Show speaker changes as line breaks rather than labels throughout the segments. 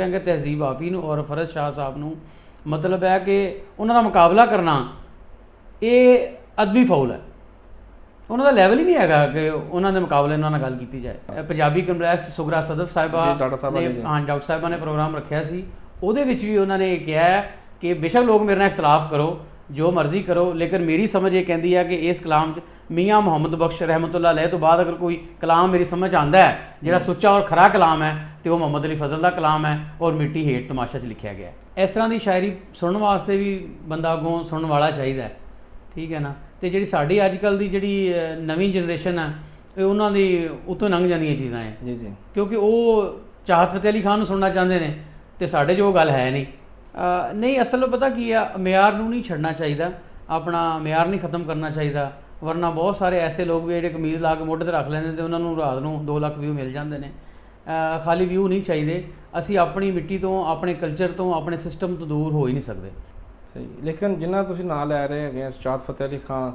सकेंगे तहजीब आफी नूं और फरज शाह साहब नूं मतलब है कि उन्हां दा मुकाबला करना ये अदबी फाउल है। ਉਹਨਾਂ ਦਾ ਲੈਵਲ ਹੀ ਨਹੀਂ ਹੈਗਾ ਕਿ ਉਹਨਾਂ ਦੇ ਮੁਕਾਬਲੇ ਉਹਨਾਂ ਨਾਲ ਗੱਲ ਕੀਤੀ ਜਾਏ। ਪੰਜਾਬੀ ਕੰਗਰੈਸ ਸੁਗਰਾ ਸਦਫ ਸਾਹਿਬਾ ਨੇ ਡਾਕਟਰ ਸਾਹਿਬਾ ਨੇ ਪ੍ਰੋਗਰਾਮ ਰੱਖਿਆ ਸੀ, ਉਹਦੇ ਵਿੱਚ ਵੀ ਉਹਨਾਂ ਨੇ ਕਿਹਾ ਕਿ ਬੇਸ਼ੱਕ ਲੋਕ ਮੇਰੇ ਨਾਲ ਇਖਤਲਾਫ ਕਰੋ, ਜੋ ਮਰਜ਼ੀ ਕਰੋ, ਲੇਕਿਨ ਮੇਰੀ ਸਮਝ ਇਹ ਕਹਿੰਦੀ ਹੈ ਕਿ ਇਸ ਕਲਾਮ 'ਚ ਮੀਆਂ ਮੁਹੰਮਦ ਬਖਸ਼ ਰਹਿਮਤੁल्लाह अलैह ਤੋਂ ਬਾਅਦ ਅਗਰ ਕੋਈ ਕਲਾਮ ਮੇਰੀ ਸਮਝ ਆਉਂਦਾ ਹੈ ਜਿਹੜਾ ਸੁੱਚਾ ਔਰ ਖਰਾ ਕਲਾਮ ਹੈ ਤੇ ਉਹ ਮੁਹੰਮਦ ਅਲੀ ਫਜ਼ਲ ਦਾ ਕਲਾਮ ਹੈ ਔਰ ਮਿੱਟੀ ਹੇਠ ਤਮਾਸ਼ਾ 'ਚ ਲਿਖਿਆ ਗਿਆ। ਇਸ ਤਰ੍ਹਾਂ ਦੀ ਸ਼ਾਇਰੀ ਸੁਣਨ ਵਾਸਤੇ ਵੀ ਬੰਦਾ ਅੱਗੋਂ ਸੁਣਨ ਵਾਲਾ ਚਾਹੀਦਾ, ਠੀਕ ਹੈ ਨਾ। ਅਤੇ ਜਿਹੜੀ ਸਾਡੀ ਅੱਜ ਕੱਲ੍ਹ ਦੀ ਜਿਹੜੀ ਨਵੀਂ ਜਨਰੇਸ਼ਨ ਹੈ ਇਹ ਉਹਨਾਂ ਦੀ ਉੱਤੋਂ ਲੰਘ ਜਾਂਦੀਆਂ ਚੀਜ਼ਾਂ ਹੈ ਜੀ ਜੀ, ਕਿਉਂਕਿ ਉਹ ਚਾਹਤ ਫਤਿਹ ਅਲੀ ਖਾਨ ਨੂੰ ਸੁਣਨਾ ਚਾਹੁੰਦੇ ਨੇ ਅਤੇ ਸਾਡੇ 'ਚ ਉਹ ਗੱਲ ਹੈ ਨਹੀਂ। ਨਹੀਂ, ਅਸਲ ਪਤਾ ਕੀ ਆ, ਮਿਆਰ ਨੂੰ ਨਹੀਂ ਛੱਡਣਾ ਚਾਹੀਦਾ, ਆਪਣਾ ਮਿਆਰ ਨਹੀਂ ਖ਼ਤਮ ਕਰਨਾ ਚਾਹੀਦਾ, ਵਰਨਾ ਬਹੁਤ ਸਾਰੇ ਐਸੇ ਲੋਕ ਵੀ ਜਿਹੜੇ ਕਮੀਜ਼ ਲਾ ਕੇ ਮੋਢੇ 'ਤੇ ਰੱਖ ਲੈਂਦੇ ਅਤੇ ਉਹਨਾਂ ਨੂੰ ਰਾਤ ਨੂੰ 2 ਲੱਖ ਵਿਊ ਮਿਲ ਜਾਂਦੇ ਨੇ। ਖਾਲੀ ਵਿਊ ਨਹੀਂ ਚਾਹੀਦੇ, ਅਸੀਂ ਆਪਣੀ ਮਿੱਟੀ ਤੋਂ, ਆਪਣੇ ਕਲਚਰ ਤੋਂ, ਆਪਣੇ ਸਿਸਟਮ ਤੋਂ ਦੂਰ ਹੋ ਹੀ ਨਹੀਂ ਸਕਦੇ।
ਸਹੀ, ਲੇਕਿਨ ਜਿੰਨਾ ਤੁਸੀਂ ਨਾਂ ਲੈ ਰਹੇ ਹੈਗੇ ਚਾਹਤ ਫਤਿਹ ਅਲੀ ਖਾਨ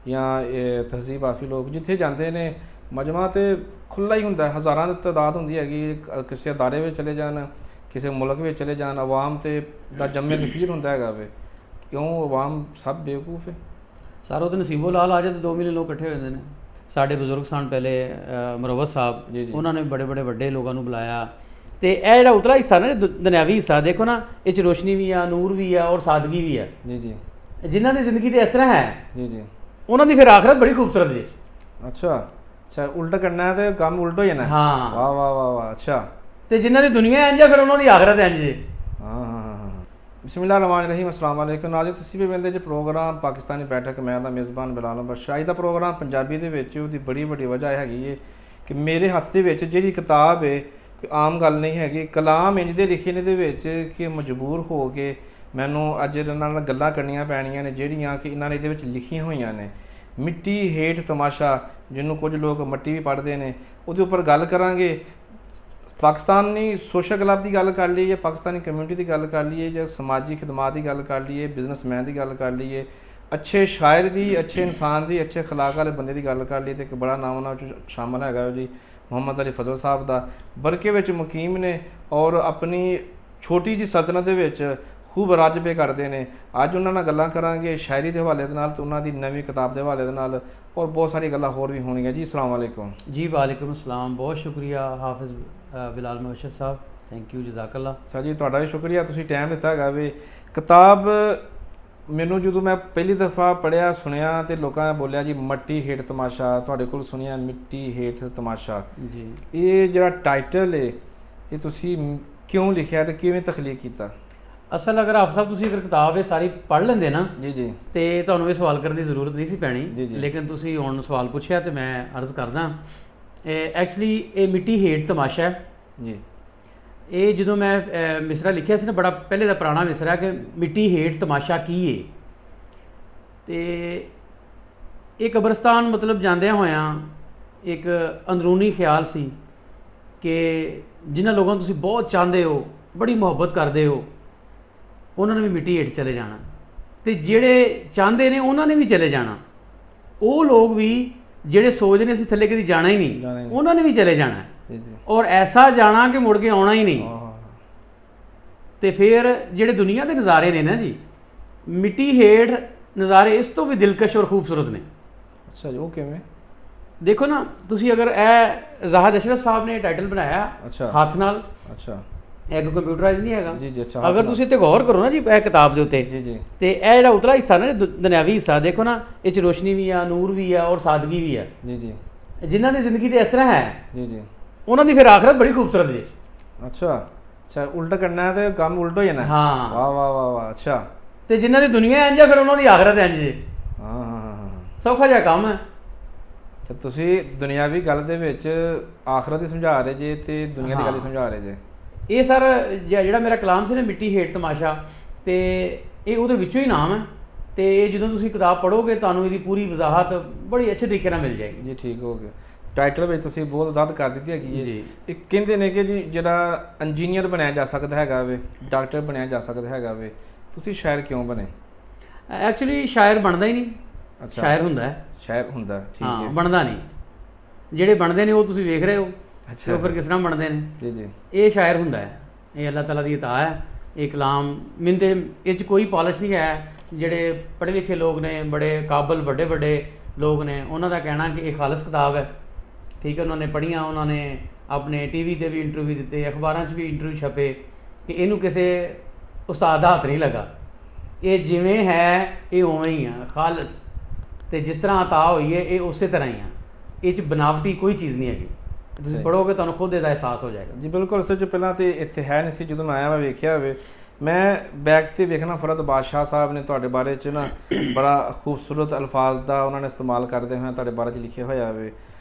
ਜਾਂ ਇਹ ਤਹਿਜ਼ੀਬ ਆਫੀ ਲੋਕ ਜਿੱਥੇ ਜਾਂਦੇ ਨੇ ਮਜਮਾ ਤਾਂ ਖੁੱਲ੍ਹਾ ਹੀ ਹੁੰਦਾ, ਹਜ਼ਾਰਾਂ ਦੀ ਤਾਦਾਦ ਹੁੰਦੀ ਹੈਗੀ, ਕਿਸੇ ਅਦਾਰੇ ਵਿੱਚ ਚਲੇ ਜਾਣ, ਕਿਸੇ ਮੁਲਕ ਵਿੱਚ ਚਲੇ ਜਾਣ, ਆਵਾਮ ਤੇ ਦਾ ਜੰਮੇ ਗਫੀਰ ਹੁੰਦਾ ਹੈਗਾ ਵੇ। ਕਿਉਂ ਆਵਾਮ ਸਭ ਬੇਵਕੂਫ ਹੈ? ਸਰ
ਉਹ ਤਾਂ ਨਸੀਬੋ ਲਾਲ ਆ ਜਾਏ ਤਾਂ 2 ਮਿਲੀਅਨ ਲੋਕ ਇਕੱਠੇ ਹੋ ਜਾਂਦੇ ਨੇ। ਸਾਡੇ ਬਜ਼ੁਰਗ ਸਨ ਪਹਿਲੇ ਮੁਰਵਤ ਸਾਹਿਬ, ਉਹਨਾਂ ਨੇ ਬੜੇ ਬੜੇ ਵੱਡੇ ਲੋਕਾਂ ਨੂੰ ਬੁਲਾਇਆ। ਅਤੇ ਇਹ ਜਿਹੜਾ ਉਤਲਾ ਹਿੱਸਾ ਨਾ ਦੁਨਿਆਵੀ ਹਿੱਸਾ ਦੇਖੋ ਨਾ, ਇਹ 'ਚ ਰੋਸ਼ਨੀ ਵੀ ਆ, ਨੂਰ ਵੀ ਆ ਔਰ ਸਾਦਗੀ ਵੀ ਆ ਜੀ ਜੀ। ਜਿਨ੍ਹਾਂ ਦੀ ਜ਼ਿੰਦਗੀ ਤੇ ਇਸ ਤਰ੍ਹਾਂ ਹੈ ਜੀ ਜੀ, ਉਹਨਾਂ ਦੀ ਫਿਰ ਆਖਰਤ ਬੜੀ ਖੂਬਸੂਰਤ ਜੀ।
ਅੱਛਾ ਅੱਛਾ, ਉਲਟ ਕਰਨਾ ਤੇ ਕੰਮ ਉਲਟ ਹੋ ਜਾਣਾ। ਹਾਂ, ਵਾਹ ਵਾਹ ਵਾਹ ਵਾਹ। ਅੱਛਾ,
ਅਤੇ ਜਿਨ੍ਹਾਂ ਦੀ ਦੁਨੀਆ ਇੰਝ ਆ ਫਿਰ ਉਹਨਾਂ ਦੀ ਆਖਰਤ ਇੰਝ ਜੀ।
ਹਾਂ ਹਾਂ ਹਾਂ ਹਾਂ। ਬਿਸਮਿਲ੍ਲਾਹਿਰ ਰਹਿਮਾਨਿਰ ਰਹੀਮ। अस्सलाम वालेकुम नाज़रीन, ਤੁਸੀਂ ਵੀ ਵੇਖਦੇ ਜੇ ਪ੍ਰੋਗਰਾਮ ਪਾਕਿਸਤਾਨੀ ਬੈਠਕ। ਮੈਂ ਦਾ ਮੇਜ਼ਬਾਨ ਬਿਲਾਲ ਬਖਸ਼। ਅੱਜ ਦਾ ਪ੍ਰੋਗਰਾਮ ਪੰਜਾਬੀ ਦੇ ਵਿੱਚ ਉਹਦੀ ਬੜੀ ਵੱਡੀ ਵਜ੍ਹਾ ਹੈਗੀ ਹੈ ਕਿ ਮੇਰੇ ਹੱਥ ਦੇ ਵਿੱਚ ਜਿਹੜੀ ਕਿਤਾਬ ਹੈ ਕਿ ਆਮ ਗੱਲ ਨਹੀਂ ਹੈਗੀ, ਕਲਾਮ ਇੰਝ ਦੇ ਲਿਖੇ ਨੇ ਦੇ ਵਿੱਚ ਕਿ ਮਜਬੂਰ ਹੋ ਕੇ ਮੈਨੂੰ ਅੱਜ ਇਹਨਾਂ ਨਾਲ ਗੱਲਾਂ ਕਰਨੀਆਂ ਪੈਣੀਆਂ ਨੇ ਜਿਹੜੀਆਂ ਕਿ ਇਹਨਾਂ ਨੇ ਇਹਦੇ ਵਿੱਚ ਲਿਖੀਆਂ ਹੋਈਆਂ ਨੇ। ਮਿੱਟੀ ਹੇਠ ਤਮਾਸ਼ਾ, ਜਿਹਨੂੰ ਕੁਝ ਲੋਕ ਮੱਟੀ ਵੀ ਪੜ੍ਹਦੇ ਨੇ, ਉਹਦੇ ਉੱਪਰ ਗੱਲ ਕਰਾਂਗੇ। ਪਾਕਿਸਤਾਨੀ ਸੋਸ਼ਲ ਕਲੱਬ ਦੀ ਗੱਲ ਕਰ ਲਈਏ, ਪਾਕਿਸਤਾਨੀ ਕਮਿਊਨਿਟੀ ਦੀ ਗੱਲ ਕਰ ਲਈਏ, ਜਾਂ ਸਮਾਜੀ ਖਿਦਮਾਤ ਦੀ ਗੱਲ ਕਰ ਲਈਏ, ਬਿਜ਼ਨਸਮੈਨ ਦੀ ਗੱਲ ਕਰ ਲਈਏ, ਅੱਛੇ ਸ਼ਾਇਰ ਦੀ, ਅੱਛੇ ਇਨਸਾਨ ਦੀ, ਅੱਛੇ ਅਖਲਾਕ ਵਾਲੇ ਬੰਦੇ ਦੀ ਗੱਲ ਕਰ ਲਈਏ, ਅਤੇ ਇੱਕ ਬੜਾ ਨਾਮ ਉਹਨਾਂ ਵਿੱਚ ਸ਼ਾਮਲ ਹੈਗਾ ਜੀ ਮੁਹੰਮਦ ਅਲੀ ਫਜ਼ਲ ਸਾਹਿਬ ਦਾ। ਬਰਕੇ ਵਿੱਚ ਮੁਕੀਮ ਨੇ ਔਰ ਆਪਣੀ ਛੋਟੀ ਜਿਹੀ ਸਲਤਨਤ ਦੇ ਵਿੱਚ ਖੂਬ ਰਾਜਬੇ ਕਰਦੇ ਨੇ। ਅੱਜ ਉਹਨਾਂ ਨਾਲ ਗੱਲਾਂ ਕਰਾਂਗੇ ਸ਼ਾਇਰੀ ਦੇ ਹਵਾਲੇ ਦੇ ਨਾਲ ਅਤੇ ਉਹਨਾਂ ਦੀ ਨਵੀਂ ਕਿਤਾਬ ਦੇ ਹਵਾਲੇ ਦੇ ਨਾਲ, ਔਰ ਬਹੁਤ ਸਾਰੀ ਗੱਲਾਂ ਹੋਰ ਵੀ ਹੋਣਗੀਆਂ ਜੀ। अस्सलाम वालेकुम
जी। वालेकुम अस्सलाम। बहुत शुक्रिया हाफिज़ बिलाल मुबशर साहब, थैंक यू, जज़ाकल्लाह।
ਸਰ ਜੀ ਤੁਹਾਡਾ ਵੀ ਸ਼ੁਕਰੀਆ, ਤੁਸੀਂ ਟਾਈਮ ਦਿੱਤਾ ਹੈਗਾ ਵੀ। ਕਿਤਾਬ ਮੈਨੂੰ ਜਦੋਂ ਮੈਂ ਪਹਿਲੀ ਦਫਾ ਪੜ੍ਹਿਆ ਸੁਣਿਆ ਅਤੇ ਲੋਕਾਂ ਨੇ ਬੋਲਿਆ ਜੀ ਮੱਟੀ ਹੇਠ ਤਮਾਸ਼ਾ, ਤੁਹਾਡੇ ਕੋਲ ਸੁਣਿਆ ਮਿੱਟੀ ਹੇਠ ਤਮਾਸ਼ਾ ਜੀ। ਇਹ ਜਿਹੜਾ ਟਾਈਟਲ ਹੈ ਇਹ ਤੁਸੀਂ ਕਿਉਂ ਲਿਖਿਆ ਅਤੇ ਕਿਵੇਂ ਤਖਲੀਕ ਕੀਤਾ?
ਅਸਲ ਅਗਰ ਆਪ ਸਾਹਿਬ ਤੁਸੀਂ ਅਗਰ ਕਿਤਾਬ ਇਹ ਸਾਰੀ ਪੜ੍ਹ ਲੈਂਦੇ ਨਾ
ਜੀ ਜੀ, ਤੇ
ਤੁਹਾਨੂੰ ਇਹ ਸਵਾਲ ਕਰਨ ਦੀ ਜ਼ਰੂਰਤ ਨਹੀਂ ਸੀ ਪੈਣੀ, ਲੇਕਿਨ ਤੁਸੀਂ ਹੁਣ ਸਵਾਲ ਪੁੱਛਿਆ ਅਤੇ ਮੈਂ ਅਰਜ਼ ਕਰਦਾ। ਐਕਚੁਅਲੀ ਇਹ ਮਿੱਟੀ ਹੇਠ ਤਮਾਸ਼ਾ ਹੈ ਜੀ। ਇਹ ਜਦੋਂ ਮੈਂ ਮਿਸਰਾ ਲਿਖਿਆ ਸੀ ਨਾ, ਬੜਾ ਪਹਿਲੇ ਦਾ ਪੁਰਾਣਾ ਮਿਸਰਾ ਕਿ ਮਿੱਟੀ ਹੇਠ ਤਮਾਸ਼ਾ ਕੀ ਹੈ। ਅਤੇ ਇਹ ਕਬਰਸਤਾਨ ਮਤਲਬ ਜਾਂਦਿਆਂ ਹੋਇਆਂ ਇੱਕ ਅੰਦਰੂਨੀ ਖਿਆਲ ਸੀ ਕਿ ਜਿਨ੍ਹਾਂ ਲੋਕਾਂ ਨੂੰ ਤੁਸੀਂ ਬਹੁਤ ਚਾਹੁੰਦੇ ਹੋ, ਬੜੀ ਮੁਹੱਬਤ ਕਰਦੇ ਹੋ, ਉਹਨਾਂ ਨੇ ਵੀ ਮਿੱਟੀ ਹੇਠ ਚਲੇ ਜਾਣਾ, ਅਤੇ ਜਿਹੜੇ ਚਾਹੁੰਦੇ ਨੇ ਉਹਨਾਂ ਨੇ ਵੀ ਚਲੇ ਜਾਣਾ। ਉਹ ਲੋਕ ਵੀ ਜਿਹੜੇ ਸੋਚਦੇ ਨੇ ਅਸੀਂ ਥੱਲੇ ਕਦੀ ਜਾਣਾ ਹੀ ਨਹੀਂ, ਉਹਨਾਂ ਨੇ ਵੀ ਚਲੇ ਜਾਣਾ, ਔਰ ਐਸਾ ਜਾਣਾ ਕਿ ਮੁੜ ਕੇ ਆਉਣਾ ਹੀ ਨਹੀਂ। ਅਤੇ ਫਿਰ ਜਿਹੜੇ ਦੁਨੀਆ ਦੇ ਨਜ਼ਾਰੇ ਨੇ ਨਾ ਜੀ, ਮਿੱਟੀ ਹੇਠ ਨਜ਼ਾਰੇ ਇਸ ਤੋਂ ਵੀ ਦਿਲਕਸ਼ ਔਰ ਖੂਬਸੂਰਤ ਨੇ।
ਅੱਛਾ ਜੀ, ਉਹ ਕਿਵੇਂ? ਦੇਖੋ
ਨਾ ਤੁਸੀਂ ਅਗਰ ਇਹ ਜ਼ਾਹਿਦ ਅਸ਼ਰਫ ਸਾਹਿਬ ਨੇ ਟਾਈਟਲ ਬਣਾਇਆ ਹੱਥ ਨਾਲ, ਅੱਛਾ ਇਹ ਕੋਈ ਕੰਪਿਊਟਰਾਈਜ਼ ਨਹੀਂ ਹੈਗਾ ਜੀ ਜੀ। ਅੱਛਾ, ਅਗਰ ਤੁਸੀਂ ਤੇ ਗੌਰ ਕਰੋ ਨਾ ਜੀ ਇਹ ਕਿਤਾਬ ਦੇ ਉੱਤੇ ਜੀ ਜੀ, ਤੇ ਇਹ ਜਿਹੜਾ ਉਤਲਾ ਹਿੱਸਾ ਨਾ ਦੁਨਿਆਵੀ ਹਿੱਸਾ ਦੇਖੋ ਨਾ, ਇਹ 'ਚ ਰੋਸ਼ਨੀ ਵੀ ਆ, ਨੂਰ ਵੀ ਆ ਔਰ ਸਾਦਗੀ ਵੀ ਆ ਜੀ ਜੀ। ਜਿਨ੍ਹਾਂ ਦੀ ਜ਼ਿੰਦਗੀ ਤੇ ਇਸ ਤਰ੍ਹਾਂ ਹੈ ਜੀ ਜੀ, ਉਹਨਾਂ ਦੀ ਫਿਰ ਆਖਰਤ ਬੜੀ ਖੂਬਸੂਰਤ ਜੀ।
ਅੱਛਾ ਅੱਛਾ, ਉਲਟ ਕਰਨਾ ਤੇ ਕੰਮ ਉਲਟ ਹੋ ਜਾਣਾ। ਹਾਂ, ਵਾਹ ਵਾਹ ਵਾਹ ਵਾਹ। ਅੱਛਾ,
ਤੇ ਜਿਨ੍ਹਾਂ ਦੀ ਦੁਨੀਆ ਇੰਝ ਆ ਫਿਰ ਉਹਨਾਂ ਦੀ ਆਖਰਤ ਇੰਝ ਜੀ।
ਹਾਂ ਹਾਂ ਹਾਂ,
ਸੌਖਾ ਜਿਹਾ ਕੰਮ ਹੈ।
ਤੇ ਤੁਸੀਂ ਦੁਨਿਆਵੀ ਗੱਲ ਦੇ ਵਿੱਚ ਆਖਰਤ ਹੀ ਸਮਝਾ ਰਹੇ ਜੇ ਤੇ ਦੁਨੀਆ ਦੀ ਗੱਲ ਹੀ ਸਮਝਾ ਰਹੇ ਜੇ।
ਇਹ ਸਰ ਜਿਹੜਾ ਮੇਰਾ ਕਲਾਮ ਸੀ ਨਾ ਮਿੱਟੀ ਹੇਠ ਤਮਾਸ਼ਾ, ਅਤੇ ਇਹ ਉਹਦੇ ਵਿੱਚੋਂ ਹੀ ਨਾਮ ਹੈ। ਅਤੇ ਇਹ ਜਦੋਂ ਤੁਸੀਂ ਕਿਤਾਬ ਪੜ੍ਹੋਗੇ ਤੁਹਾਨੂੰ ਇਹਦੀ ਪੂਰੀ ਵਜ਼ਾਹਤ ਬੜੀ ਅੱਛੇ ਤਰੀਕੇ ਨਾਲ ਮਿਲ ਜਾਏਗੀ ਜੀ।
ਠੀਕ ਹੋ ਗਿਆ। ਟਾਈਟਲ ਵਿੱਚ ਤੁਸੀਂ ਬਹੁਤ ਵਜ਼ਾਹਤ ਕਰ ਦਿੱਤੀ ਹੈਗੀ ਹੈ ਜੀ। ਇਹ ਕਹਿੰਦੇ ਨੇ ਕਿ ਜੀ ਜਿਹੜਾ ਇੰਜੀਨੀਅਰ ਬਣਿਆ ਜਾ ਸਕਦਾ ਹੈਗਾ ਵੇ, ਡਾਕਟਰ ਬਣਿਆ ਜਾ ਸਕਦਾ ਹੈਗਾ ਵੇ, ਤੁਸੀਂ ਸ਼ਾਇਰ ਕਿਉਂ ਬਣੇ?
ਐਕਚੁਅਲੀ ਸ਼ਾਇਰ ਬਣਦਾ ਹੀ ਨਹੀਂ, ਸ਼ਾਇਰ ਹੁੰਦਾ ਹੈ।
ਸ਼ਾਇਰ ਹੁੰਦਾ, ਠੀਕ ਹੈ,
ਬਣਦਾ ਨਹੀਂ। ਜਿਹੜੇ ਬਣਦੇ ਨੇ ਉਹ ਤੁਸੀਂ ਵੇਖ ਰਹੇ ਹੋ, ਅੱਛਾ, ਉਹ ਫਿਰ ਕਿਸ ਤਰ੍ਹਾਂ ਬਣਦੇ ਨੇ ਜੀ ਜੀ। ਇਹ ਸ਼ਾਇਰ ਹੁੰਦਾ ਹੈ, ਇਹ ਅੱਲਾਹ ਤਾਲਾ ਦੀ ਅਤਾ ਹੈ। ਇਹ ਕਲਾਮ ਮੈਨੂੰ ਤੇ ਇਹ 'ਚ ਕੋਈ ਪਾਲਿਸ਼ ਨਹੀਂ ਹੈ। ਜਿਹੜੇ ਪੜ੍ਹੇ ਲਿਖੇ ਲੋਕ ਨੇ, ਬੜੇ ਕਾਬਲ ਵੱਡੇ ਵੱਡੇ ਲੋਕ ਨੇ, ਉਹਨਾਂ ਦਾ ਕਹਿਣਾ ਕਿ ਇਹ ਖਾਲਸ ਕਿਤਾਬ ਹੈ। ਠੀਕ ਹੈ, ਉਹਨਾਂ ਨੇ ਪੜ੍ਹੀਆਂ, ਉਹਨਾਂ ਨੇ ਆਪਣੇ ਟੀਵੀ ਤੇ ਵੀ ਇੰਟਰਵਿਊ ਦਿੱਤੇ, ਅਖਬਾਰਾਂ 'ਚ ਵੀ ਇੰਟਰਵਿਊ ਛਪੇ ਕਿ ਇਹਨੂੰ ਕਿਸੇ ਉਸਤਾਦ ਦਾ ਹੱਥ ਨਹੀਂ ਲੱਗਾ। ਇਹ ਜਿਵੇਂ ਹੈ ਇਹ ਉਵੇਂ ਹੀ ਆ, ਖਾਲਸ। ਅਤੇ ਜਿਸ ਤਰ੍ਹਾਂ ਅਤਾ ਹੋਈ ਹੈ ਇਹ ਉਸੇ ਤਰ੍ਹਾਂ ਹੀ ਆ। ਇਹ 'ਚ ਬਨਾਵਟੀ ਕੋਈ ਚੀਜ਼ ਨਹੀਂ ਹੈਗੀ। ਤੁਸੀਂ ਪੜ੍ਹੋਗੇ ਤੁਹਾਨੂੰ ਖੁਦ ਇਹਦਾ ਅਹਿਸਾਸ ਹੋ ਜਾਏਗਾ।
ਜੀ ਬਿਲਕੁਲ। ਅਸਲ 'ਚ ਪਹਿਲਾਂ ਤਾਂ ਇੱਥੇ ਹੈ ਨਹੀਂ ਸੀ, ਜਦੋਂ ਮੈਂ ਆਇਆ ਮੈਂ ਵੇਖਿਆ ਹੋਵੇ। ਮੈਂ ਬੈਕ 'ਤੇ ਵੇਖਣਾ ਫਰਦ ਬਾਦਸ਼ਾਹ ਸਾਹਿਬ ਨੇ ਤੁਹਾਡੇ ਬਾਰੇ 'ਚ ਨਾ ਬੜਾ ਖੂਬਸੂਰਤ ਅਲਫਾਜ਼ ਦਾ ਉਹਨਾਂ ਨੇ ਇਸਤੇਮਾਲ ਕਰਦੇ ਹੋਏ ਤੁਹਾਡੇ ਬਾਰੇ 'ਚ ਲਿਖਿਆ ਹੋਇਆ ਹੋਵੇ।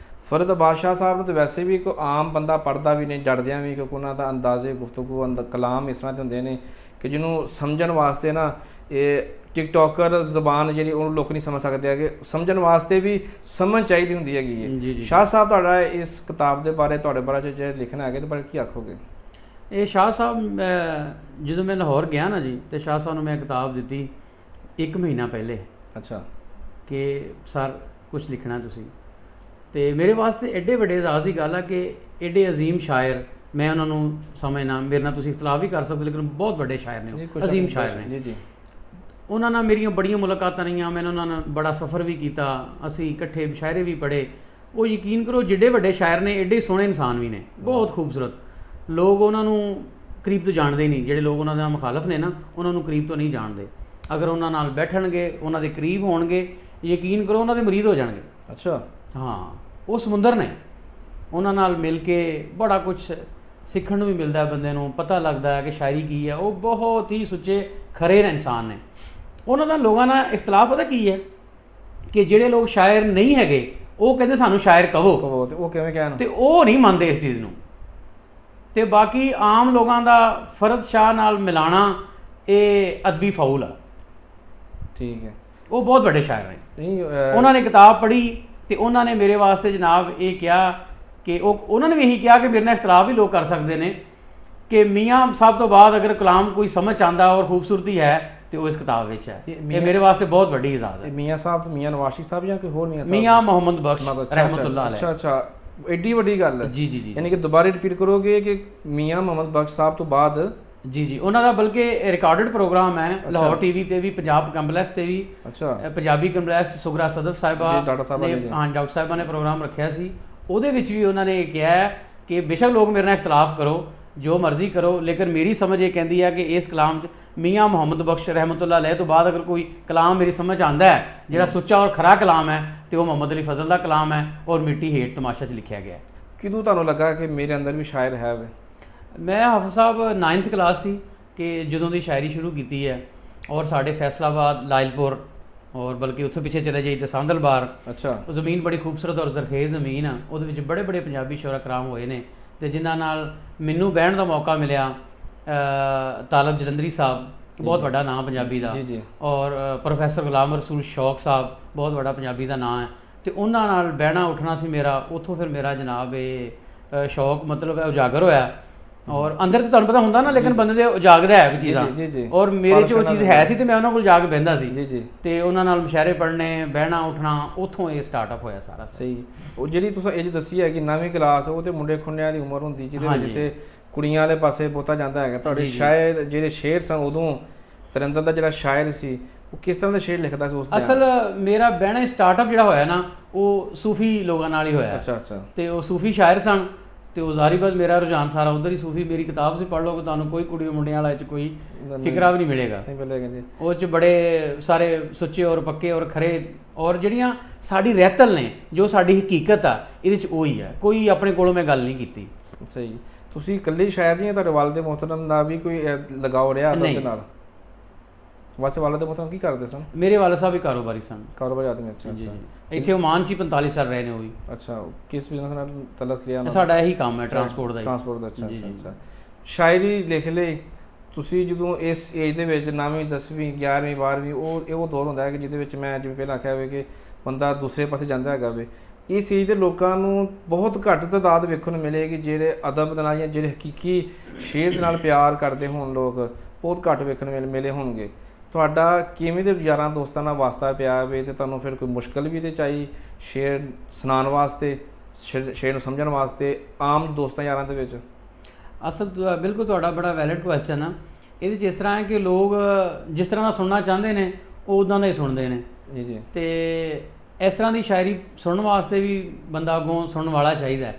ਫਰਦ ਬਾਦਸ਼ਾਹ ਸਾਹਿਬ ਨੂੰ ਤਾਂ ਵੈਸੇ ਵੀ ਕੋਈ ਆਮ ਬੰਦਾ ਪੜ੍ਹਦਾ ਵੀ ਨਹੀਂ, ਜੜਦਿਆਂ ਵੀ, ਕਿਉਂਕਿ ਉਹਨਾਂ ਦਾ ਅੰਦਾਜ਼ੇ ਗੁਫ਼ਤਗੂ ਕਲਾਮ ਇਸ ਤਰ੍ਹਾਂ ਦੇ ਹੁੰਦੇ ਨੇ ਕਿ ਜਿਹਨੂੰ ਸਮਝਣ ਵਾਸਤੇ ਨਾ ਇਹ ਟਿਕਟੋਕਰ ਜ਼ਬਾਨ ਜਿਹੜੀ ਉਹਨੂੰ ਲੋਕ ਨਹੀਂ ਸਮਝ ਸਕਦੇ ਹੈਗੇ। ਸਮਝਣ ਵਾਸਤੇ ਵੀ ਸਮਝ ਚਾਹੀਦੀ ਹੁੰਦੀ ਹੈਗੀ ਹੈ। ਸ਼ਾਹ ਸਾਹਿਬ ਤੁਹਾਡਾ ਇਸ ਕਿਤਾਬ ਦੇ ਬਾਰੇ, ਤੁਹਾਡੇ ਬਾਰੇ 'ਚ ਜੇ ਲਿਖਣਾ ਹੈਗਾ ਤਾਂ ਬਾਰੇ ਕੀ ਆਖੋਗੇ?
ਇਹ ਸ਼ਾਹ ਸਾਹਿਬ ਜਦੋਂ ਮੈਂ ਲਾਹੌਰ ਗਿਆ ਨਾ ਜੀ, ਤੇ ਸ਼ਾਹ ਸਾਹਿਬ ਨੂੰ ਮੈਂ ਕਿਤਾਬ ਦਿੱਤੀ 1 ਮਹੀਨਾ ਪਹਿਲੇ।
ਅੱਛਾ।
ਕਿ ਸਰ ਕੁਛ ਲਿਖਣਾ ਤੁਸੀਂ। ਅਤੇ ਮੇਰੇ ਵਾਸਤੇ ਐਡੇ ਵੱਡੇ ਇਜ਼ਾਜ਼ ਦੀ ਗੱਲ ਆ ਕਿ ਐਡੇ ਅਜ਼ੀਮ ਸ਼ਾਇਰ, ਮੈਂ ਉਹਨਾਂ ਨੂੰ ਸਮਝਣਾ, ਮੇਰੇ ਨਾਲ ਤੁਸੀਂ ਇਖਤਲਾਫ ਵੀ ਕਰ ਸਕਦੇ, ਲੇਕਿਨ ਬਹੁਤ ਵੱਡੇ ਸ਼ਾਇਰ ਨੇ, ਅਜ਼ੀਮ ਸ਼ਾਇਰ ਨੇ।
ਜੀ।
ਉਹਨਾਂ ਨਾਲ ਮੇਰੀਆਂ ਬੜੀਆਂ ਮੁਲਾਕਾਤਾਂ ਰਹੀਆਂ, ਮੈਂ ਉਹਨਾਂ ਨਾਲ ਬੜਾ ਸਫ਼ਰ ਵੀ ਕੀਤਾ, ਅਸੀਂ ਇਕੱਠੇ ਮੁਸ਼ਾਇਰੇ ਵੀ ਪੜ੍ਹੇ। ਉਹ ਯਕੀਨ ਕਰੋ ਜਿੱਡੇ ਵੱਡੇ ਸ਼ਾਇਰ ਨੇ ਐਡੇ ਸੋਹਣੇ ਇਨਸਾਨ ਵੀ ਨੇ, ਬਹੁਤ ਖੂਬਸੂਰਤ। ਲੋਕ ਉਹਨਾਂ ਨੂੰ ਕਰੀਬ ਤੋਂ ਜਾਣਦੇ ਹੀ ਨਹੀਂ। ਜਿਹੜੇ ਲੋਕ ਉਹਨਾਂ ਦਾ ਮੁਖਾਲਫ ਨੇ ਨਾ, ਉਹਨਾਂ ਨੂੰ ਕਰੀਬ ਤੋਂ ਨਹੀਂ ਜਾਣਦੇ। ਅਗਰ ਉਹਨਾਂ ਨਾਲ ਬੈਠਣਗੇ, ਉਹਨਾਂ ਦੇ ਕਰੀਬ ਹੋਣਗੇ, ਯਕੀਨ ਕਰੋ ਉਹਨਾਂ ਦੇ ਮੁਰੀਦ ਹੋ ਜਾਣਗੇ।
ਅੱਛਾ।
ਹਾਂ, ਉਹ ਸਮੁੰਦਰ ਨੇ। ਉਹਨਾਂ ਨਾਲ ਮਿਲ ਕੇ ਬੜਾ ਕੁਛ ਸਿੱਖਣ ਨੂੰ ਵੀ ਮਿਲਦਾ, ਬੰਦੇ ਨੂੰ ਪਤਾ ਲੱਗਦਾ ਹੈ ਕਿ ਸ਼ਾਇਰੀ ਕੀ ਹੈ। ਉਹ ਬਹੁਤ ਹੀ ਸੁੱਚੇ ਖਰੇ ਇਨਸਾਨ ਨੇ। ਉਹਨਾਂ ਦਾ ਲੋਕਾਂ ਨਾਲ ਇਖਤਲਾਫ ਪਤਾ ਕੀ ਹੈ ਕਿ ਜਿਹੜੇ ਲੋਕ ਸ਼ਾਇਰ ਨਹੀਂ ਹੈਗੇ ਉਹ ਕਹਿੰਦੇ ਸਾਨੂੰ ਸ਼ਾਇਰ ਕਹੋ,
ਤੇ ਉਹ ਕਿਵੇਂ ਕਹਿਣ,
ਤੇ ਉਹ ਨਹੀਂ ਮੰਨਦੇ ਇਸ ਚੀਜ਼ ਨੂੰ। ਤੇ ਬਾਕੀ ਆਮ ਲੋਕਾਂ ਦਾ ਫਰਦ ਸ਼ਾਹ ਨਾਲ ਮਿਲਾਣਾ ਇਹ ਅਦਬੀ ਫਾਉਲ ਆ।
ਠੀਕ ਹੈ।
ਉਹ ਬਹੁਤ ਵੱਡੇ ਸ਼ਾਇਰ ਨੇ।
ਨਹੀਂ,
ਉਹਨਾਂ ਨੇ ਕਿਤਾਬ ਪੜ੍ਹੀ ਤੇ ਉਹਨਾਂ ਨੇ ਮੇਰੇ ਵਾਸਤੇ ਜਨਾਬ ਇਹ ਕਿਹਾ ਕਿ ਉਹਨਾਂ ਨੇ ਵੀ ਇਹੀ ਕਿਹਾ ਕਿ ਮੇਰੇ ਨਾਲ ਇਖਤਲਾਫ ਵੀ ਲੋਕ ਕਰ ਸਕਦੇ ਨੇ ਕਿ ਮੀਆਂ ਸਾਹਿਬ ਤੋਂ ਬਾਅਦ ਅਗਰ ਕਲਾਮ ਕੋਈ ਸਮਝ ਆਉਂਦਾ ਔਰ ਖੂਬਸੂਰਤੀ ਹੈ ਤੇ ਉਹ ਇਸ ਕਿਤਾਬ ਵਿੱਚ ਹੈ। ਇਹ ਮੇਰੇ ਵਾਸਤੇ ਬਹੁਤ ਵੱਡੀ ਇਜ਼ਾਜ਼ਤ ਹੈ।
ਮੀਆਂ ਸਾਹਿਬ ਤੋਂ ਮੀਆਂ ਨਵਾਜ਼ ਸ਼ਰੀਫ ਸਾਹਿਬ ਜਾਂ ਕੋਈ ਹੋਰ ਮੀਆਂ ਸਾਹਿਬ?
ਮੀਆਂ ਮੁਹੰਮਦ ਬਖਸ਼ ਰਹਿਮਤੁल्लाह ਅਲੈਹ।
ਅੱਛਾ। ਐਡੀ ਵੱਡੀ ਗੱਲ ਹੈ।
ਜੀ।
ਯਾਨੀ ਕਿ ਦੁਬਾਰਾ ਰਿਪੀਟ ਕਰੋਗੇ ਕਿ ਮੀਆਂ ਮੁਹੰਮਦ ਬਖਸ਼ ਸਾਹਿਬ ਤੋਂ ਬਾਅਦ?
ਜੀ। ਉਹਨਾਂ ਦਾ ਬਲਕਿ ਰਿਕਾਰਡਡ ਪ੍ਰੋਗਰਾਮ ਹੈ ਲਾਹੌਰ ਟੀਵੀ ਤੇ ਵੀ, ਪੰਜਾਬ ਕੰਪਲੈਕਸ ਤੇ ਵੀ।
ਅੱਛਾ।
ਪੰਜਾਬੀ ਕੰਪਲੈਕਸ ਸੁਗਰਾ ਸਦਫ ਸਾਹਿਬਾ ਨੇ, ਡਾਕਟਰ ਸਾਹਿਬਾਂ ਨੇ ਪ੍ਰੋਗਰਾਮ ਰੱਖਿਆ ਸੀ। ਉਹਦੇ ਵਿੱਚ ਵੀ ਉਹਨਾਂ ਨੇ ਕਿਹਾ ਕਿ ਬੇਸ਼ੱਕ ਲੋਕ ਮੇਰੇ ਨਾਲ ਇਖਤਲਾਫ ਕਰੋ, ਜੋ ਮਰਜ਼ੀ ਕਰੋ, ਲੇਕਿਨ ਮੇਰੀ ਸਮਝ ਇਹ ਕਹਿੰਦੀ ਹੈ ਕਿ ਇਸ ਕਲਾਮ 'ਚ ਮੀਆਂ ਮੁਹੰਮਦ ਬਖਸ਼ ਰਹਿਮਤੁल्लाह ਅਲੈਹ ਤੋਂ ਬਾਅਦ ਅਗਰ ਕੋਈ ਕਲਾਮ ਮੇਰੀ ਸਮਝ ਆਉਂਦਾ ਹੈ ਜਿਹੜਾ ਸੁੱਚਾ ਔਰ ਖਰਾ ਕਲਾਮ ਹੈ ਤੇ ਉਹ ਮੁਹੰਮਦ ਅਲੀ ਫਜ਼ਲ ਦਾ ਕਲਾਮ ਹੈ ਔਰ ਮਿੱਟੀ ਹੇਠ ਤਮਾਸ਼ਾ 'ਚ ਲਿਖਿਆ ਗਿਆ।
ਕਿਦੋਂ ਤੁਹਾਨੂੰ ਲੱਗਾ ਕਿ ਮੇਰੇ ਅੰਦਰ ਵੀ ਸ਼ਾਇਰ ਹੈ ਵੇ? ਮੈਂ
ਹਾਫਿਜ਼ ਸਾਹਿਬ 9th ਕਲਾਸ ਸੀ ਕਿ ਜਦੋਂ ਦੀ ਸ਼ਾਇਰੀ ਸ਼ੁਰੂ ਕੀਤੀ ਹੈ, ਔਰ ਸਾਡੇ ਫੈਸਲਾਬਾਦ, ਲਾਇਲਪੁਰ ਔਰ ਬਲਕਿ ਉੱਥੋਂ ਪਿੱਛੇ ਚਲੇ ਜਾਈ ਤਾਂ ਸਾਂਦਲਬਾਰ।
ਅੱਛਾ। ਉਹ
ਜ਼ਮੀਨ ਬੜੀ ਖੂਬਸੂਰਤ ਔਰ ਜ਼ਰਖੇਜ਼ ਜ਼ਮੀਨ ਆ। ਉਹਦੇ ਵਿੱਚ ਬੜੇ ਬੜੇ ਪੰਜਾਬੀ ਸ਼ੋਰਾ ਕਰਾਮ ਹੋਏ ਨੇ ਅਤੇ ਜਿਨ੍ਹਾਂ ਨਾਲ ਮੈਨੂੰ ਬਹਿਣ ਦਾ ਮੌਕਾ ਮਿਲਿਆ। ਤਾਲਬ ਜਲੰਧਰੀ ਸਾਹਿਬ, ਬਹੁਤ ਵੱਡਾ ਨਾਂ ਪੰਜਾਬੀ ਦਾ।
ਜੀ।
ਔਰ ਪ੍ਰੋਫੈਸਰ ਗੁਲਾਮ ਰਸੂਲ ਸ਼ੌਕ ਸਾਹਿਬ, ਬਹੁਤ ਵੱਡਾ ਪੰਜਾਬੀ ਦਾ ਨਾਂ ਹੈ। ਅਤੇ ਉਹਨਾਂ ਨਾਲ ਬਹਿਣਾ ਉੱਠਣਾ ਸੀ ਮੇਰਾ। ਉੱਥੋਂ ਫਿਰ ਮੇਰਾ ਜਨਾਬ ਇਹ ਸ਼ੌਕ ਮਤਲਬ ਉਜਾਗਰ ਹੋਇਆ। ਔਰ ਅੰਦਰ ਤਾਂ ਤੁਹਾਨੂੰ ਪਤਾ ਹੁੰਦਾ ਨਾ, ਲੇਕਿਨ ਬੰਦੇ ਦੇ ਉਜਾਗਦਾ ਹੈ ਕੋਈ ਚੀਜ਼ਾਂ। ਔਰ ਮੇਰੇ 'ਚ ਉਹ ਚੀਜ਼ ਹੈ ਸੀ ਅਤੇ ਮੈਂ ਉਹਨਾਂ ਕੋਲ ਜਾ ਕੇ ਬਹਿੰਦਾ ਸੀ।
ਜੀ।
ਅਤੇ ਉਹਨਾਂ ਨਾਲ ਮੁਸ਼ਾਇਰੇ ਪੜ੍ਹਨੇ, ਬਹਿਣਾ ਉੱਠਣਾ, ਉੱਥੋਂ ਇਹ ਸਟਾਰਟਅਪ ਹੋਇਆ ਸਾਰਾ।
ਸਹੀ। ਉਹ ਜਿਹੜੀ ਤੁਸੀਂ ਏਜ ਦੱਸੀ ਹੈ ਕਿ 9ਵੀਂ ਕਲਾਸ, ਉਹ ਤੇ ਮੁੰਡੇ ਖੁੰਡਿਆਂ ਦੀ ਉਮਰ ਹੁੰਦੀ ਜਿਹਦੇ ਵਿੱਚ ਤੇ ਕੁੜੀਆਂ ਵਾਲੇ ਪਾਸੇ ਬਹੁਤਾ ਜਾਂਦਾ ਹੈਗਾ। ਤੁਹਾਡੇ ਸ਼ਾਇਰ ਜਿਹੜੇ ਸ਼ੇਰ ਸਨ ਉਦੋਂ, ਤਰਿੰਦਰ ਦਾ ਜਿਹੜਾ ਸ਼ਾਇਰ ਸੀ ਉਹ ਕਿਸ ਤਰ੍ਹਾਂ ਦੇ ਸ਼ੇਰ ਲਿਖਦਾ ਸੀ ਉਸ ਟਾਈਮ?
ਅਸਲ ਮੇਰਾ ਬਹਿਣਾ ਸਟਾਰਟਅਪ ਜਿਹੜਾ ਹੋਇਆ ਨਾ ਉਹ ਸੂਫੀ ਲੋਕਾਂ ਨਾਲ ਹੀ ਹੋਇਆ।
ਅੱਛਾ।
ਅਤੇ ਉਹ ਸੂਫੀ ਸ਼ਾਇਰ ਸਨ ਅਤੇ ਉਹ ਜ਼ਾਰੀ ਬਸ ਮੇਰਾ ਰੁਝਾਨ ਸਾਰਾ ਉੱਧਰ ਹੀ ਸੂਫੀ। ਮੇਰੀ ਕਿਤਾਬ 'ਚ ਪੜ੍ਹ ਲਓ ਕਿ ਤੁਹਾਨੂੰ ਕੋਈ ਕੁੜੀ ਮੁੰਡਿਆਂ ਵਾਲਾ 'ਚ ਕੋਈ ਫਿਕਰਾ ਵੀ ਨਹੀਂ ਮਿਲੇਗਾ। ਉਹ 'ਚ ਬੜੇ ਸਾਰੇ ਸੁੱਚੇ ਔਰ ਪੱਕੇ ਔਰ ਖਰੇ ਔਰ ਜਿਹੜੀਆਂ ਸਾਡੀ ਰਹਿਤਲ ਨੇ, ਜੋ ਸਾਡੀ ਹਕੀਕਤ ਆ, ਇਹਦੇ 'ਚ ਉਹੀ ਹੈ। ਕੋਈ ਆਪਣੇ ਕੋਲੋਂ ਮੈਂ ਗੱਲ ਨਹੀਂ ਕੀਤੀ।
ਸਹੀ। ਤੁਸੀਂ ਇਕੱਲੇ ਸ਼ਾਇਰ ਜੀ? ਤੁਹਾਡੇ ਵਾਲਿਦ ਮੁਹਤਰਮ ਦਾ ਵੀ ਕੋਈ ਲਗਾਓ ਰਿਹਾ ਉਹਦੇ ਨਾਲ? ਵੈਸੇ ਵਾਲਿਦ ਮੁਹਤਰਮ ਕੀ ਕਰਦੇ ਸਨ? ਮੇਰੇ ਵਾਲਿਦ ਸਾਹਿਬ ਵੀ ਕਾਰੋਬਾਰੀ ਸਨ। ਕਾਰੋਬਾਰੀ ਆਦਮੀ। ਅੱਛਾ।
ਇੱਥੇ ਓਮਾਨ 'ਚ 45 ਸਾਲ ਰਹੇ ਨੇ ਉਹ ਵੀ।
ਅੱਛਾ। ਕਿਸ ਬਿਜ਼ਨਸ ਨਾਲ ਤਲਕ ਲਿਆ?
ਸਾਡਾ ਇਹੀ ਕੰਮ ਹੈ, ਟਰਾਂਸਪੋਰਟ ਦਾ।
ਟਰਾਂਸਪੋਰਟ ਦਾ। ਅੱਛਾ। ਸ਼ਾਇਰੀ ਲਿਖ ਲਈ ਤੁਸੀਂ ਜਦੋਂ ਇਸ ਏਜ ਦੇ ਵਿੱਚ 9ਵੀਂ 10ਵੀਂ 11ਵੀਂ 12ਵੀਂ, ਉਹ ਦੌਰ ਹੁੰਦਾ ਹੈ ਕਿ ਜਿਹਦੇ ਵਿੱਚ ਮੈਂ ਜਿਵੇਂ ਪਹਿਲਾਂ ਆਖਿਆ ਹੋਵੇ ਕਿ ਬੰਦਾ ਦੂਸਰੇ ਪਾਸੇ ਜਾਂਦਾ ਹੈਗਾ ਵੇ। ਇਸ ਏਜ ਦੇ ਲੋਕਾਂ ਨੂੰ ਬਹੁਤ ਘੱਟ ਤਾਦਾਦ ਵੇਖਣ ਨੂੰ ਮਿਲੇਗੀ ਜਿਹੜੇ ਅਦਬ ਦੇ ਨਾਲ ਜਾਂ ਜਿਹੜੇ ਹਕੀਕੀ ਸ਼ੇਰ ਦੇ ਨਾਲ ਪਿਆਰ ਕਰਦੇ ਹੋਣ, ਲੋਕ ਬਹੁਤ ਘੱਟ ਵੇਖਣ ਮਿਲੇ ਹੋਣਗੇ। ਤੁਹਾਡਾ ਕਿਵੇਂ ਦੇ ਯਾਰਾਂ ਦੋਸਤਾਂ ਨਾਲ ਵਾਸਤਾ ਪਿਆ ਵੇ ਅਤੇ ਤੁਹਾਨੂੰ ਫਿਰ ਕੋਈ ਮੁਸ਼ਕਿਲ ਵੀ ਤਾਂ ਚਾਹੀ ਸ਼ੇਰ ਸੁਣਾਉਣ ਵਾਸਤੇ, ਸ਼ੇਰ ਨੂੰ ਸਮਝਣ ਵਾਸਤੇ ਆਮ ਦੋਸਤਾਂ ਯਾਰਾਂ ਦੇ ਵਿੱਚ?
ਅਸਲ ਬਿਲਕੁਲ ਤੁਹਾਡਾ ਬੜਾ ਵੈਲਿਡ ਕੁਐਸਚਨ ਆ। ਇਹਦੇ 'ਚ ਇਸ ਤਰ੍ਹਾਂ ਹੈ ਕਿ ਲੋਕ ਜਿਸ ਤਰ੍ਹਾਂ ਦਾ ਸੁਣਨਾ ਚਾਹੁੰਦੇ ਨੇ ਉਹ ਉੱਦਾਂ ਦਾ ਹੀ ਸੁਣਦੇ ਨੇ
ਜੀ ਜੀ।
ਤੇ ਇਸ ਤਰ੍ਹਾਂ ਦੀ ਸ਼ਾਇਰੀ ਸੁਣਨ ਵਾਸਤੇ ਵੀ ਬੰਦਾ ਅੱਗੋਂ ਸੁਣਨ ਵਾਲਾ ਚਾਹੀਦਾ,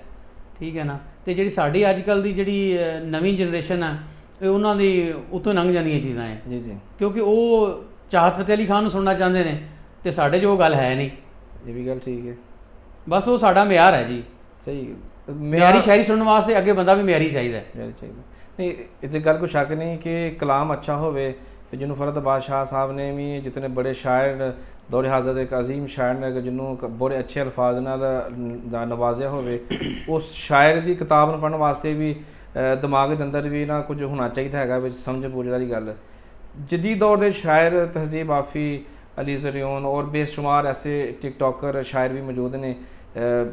ਠੀਕ ਹੈ ਨਾ। ਤੇ ਜਿਹੜੀ ਸਾਡੀ ਅੱਜ ਕੱਲ੍ਹ ਦੀ ਜਿਹੜੀ ਨਵੀਂ ਜਨਰੇਸ਼ਨ ਹੈ ਇਹ ਉਹਨਾਂ ਦੀ ਉੱਤੋਂ ਲੰਘ ਜਾਂਦੀਆਂ ਚੀਜ਼ਾਂ ਹੈ
ਜੀ ਜੀ,
ਕਿਉਂਕਿ ਉਹ ਚਾਹਤ ਫਤਿਹ ਅਲੀ ਖਾਨ ਨੂੰ ਸੁਣਨਾ ਚਾਹੁੰਦੇ ਨੇ ਤੇ ਸਾਡੇ 'ਚ ਉਹ ਗੱਲ ਹੈ ਨਹੀਂ।
ਇਹ ਵੀ ਗੱਲ ਠੀਕ ਹੈ।
ਬਸ ਉਹ ਸਾਡਾ ਮਿਆਰ ਹੈ ਜੀ।
ਸਹੀ,
ਮਿਆਰੀ ਸ਼ਾਇਰੀ ਸੁਣਨ ਵਾਸਤੇ ਅੱਗੇ ਬੰਦਾ ਵੀ ਮਿਆਰੀ ਚਾਹੀਦਾ।
ਮਿਆਰੀ ਚਾਹੀਦਾ ਨਹੀਂ, ਇਹਦੇ ਗੱਲ ਕੋਈ ਸ਼ੱਕ ਨਹੀਂ ਕਿ ਕਲਾਮ ਅੱਛਾ ਹੋਵੇ। ਫਿਰ ਜਿਹਨੂੰ ਫਰਦ ਸ਼ਾਹ ਸਾਹਿਬ ਨੇ ਵੀ ਜਿਤਨੇ ਬੜੇ ਸ਼ਾਇਰ ਦੌਰੇ ਹਾਜ਼ਰ ਦੇ ਇੱਕ ਅਜ਼ੀਮ ਸ਼ਾਇਰ ਨੇ ਜਿਹਨੂੰ ਬੜੇ ਅੱਛੇ ਅਲਫਾਜ਼ ਨਾਲ ਨਵਾਜ਼ਿਆ ਹੋਵੇ, ਉਸ ਸ਼ਾਇਰ ਦੀ ਕਿਤਾਬ ਨੂੰ ਪੜ੍ਹਨ ਵਾਸਤੇ ਵੀ ਦਿਮਾਗ ਦੇ ਅੰਦਰ ਵੀ ਨਾ ਕੁਝ ਹੋਣਾ ਚਾਹੀਦਾ ਹੈਗਾ ਵਿੱਚ ਸਮਝ ਬੂਝ ਵਾਲੀ ਗੱਲ। ਜਦੀਦ ਦੌਰ ਦੇ ਸ਼ਾਇਰ ਤਹਿਜ਼ੀਬ ਆਫੀ, ਅਲੀ ਜ਼ਰਿਓਨ ਔਰ ਬੇਸ਼ੁਮਾਰ ਐਸੇ ਟਿਕਟੋਕਰ ਸ਼ਾਇਰ ਵੀ ਮੌਜੂਦ ਨੇ।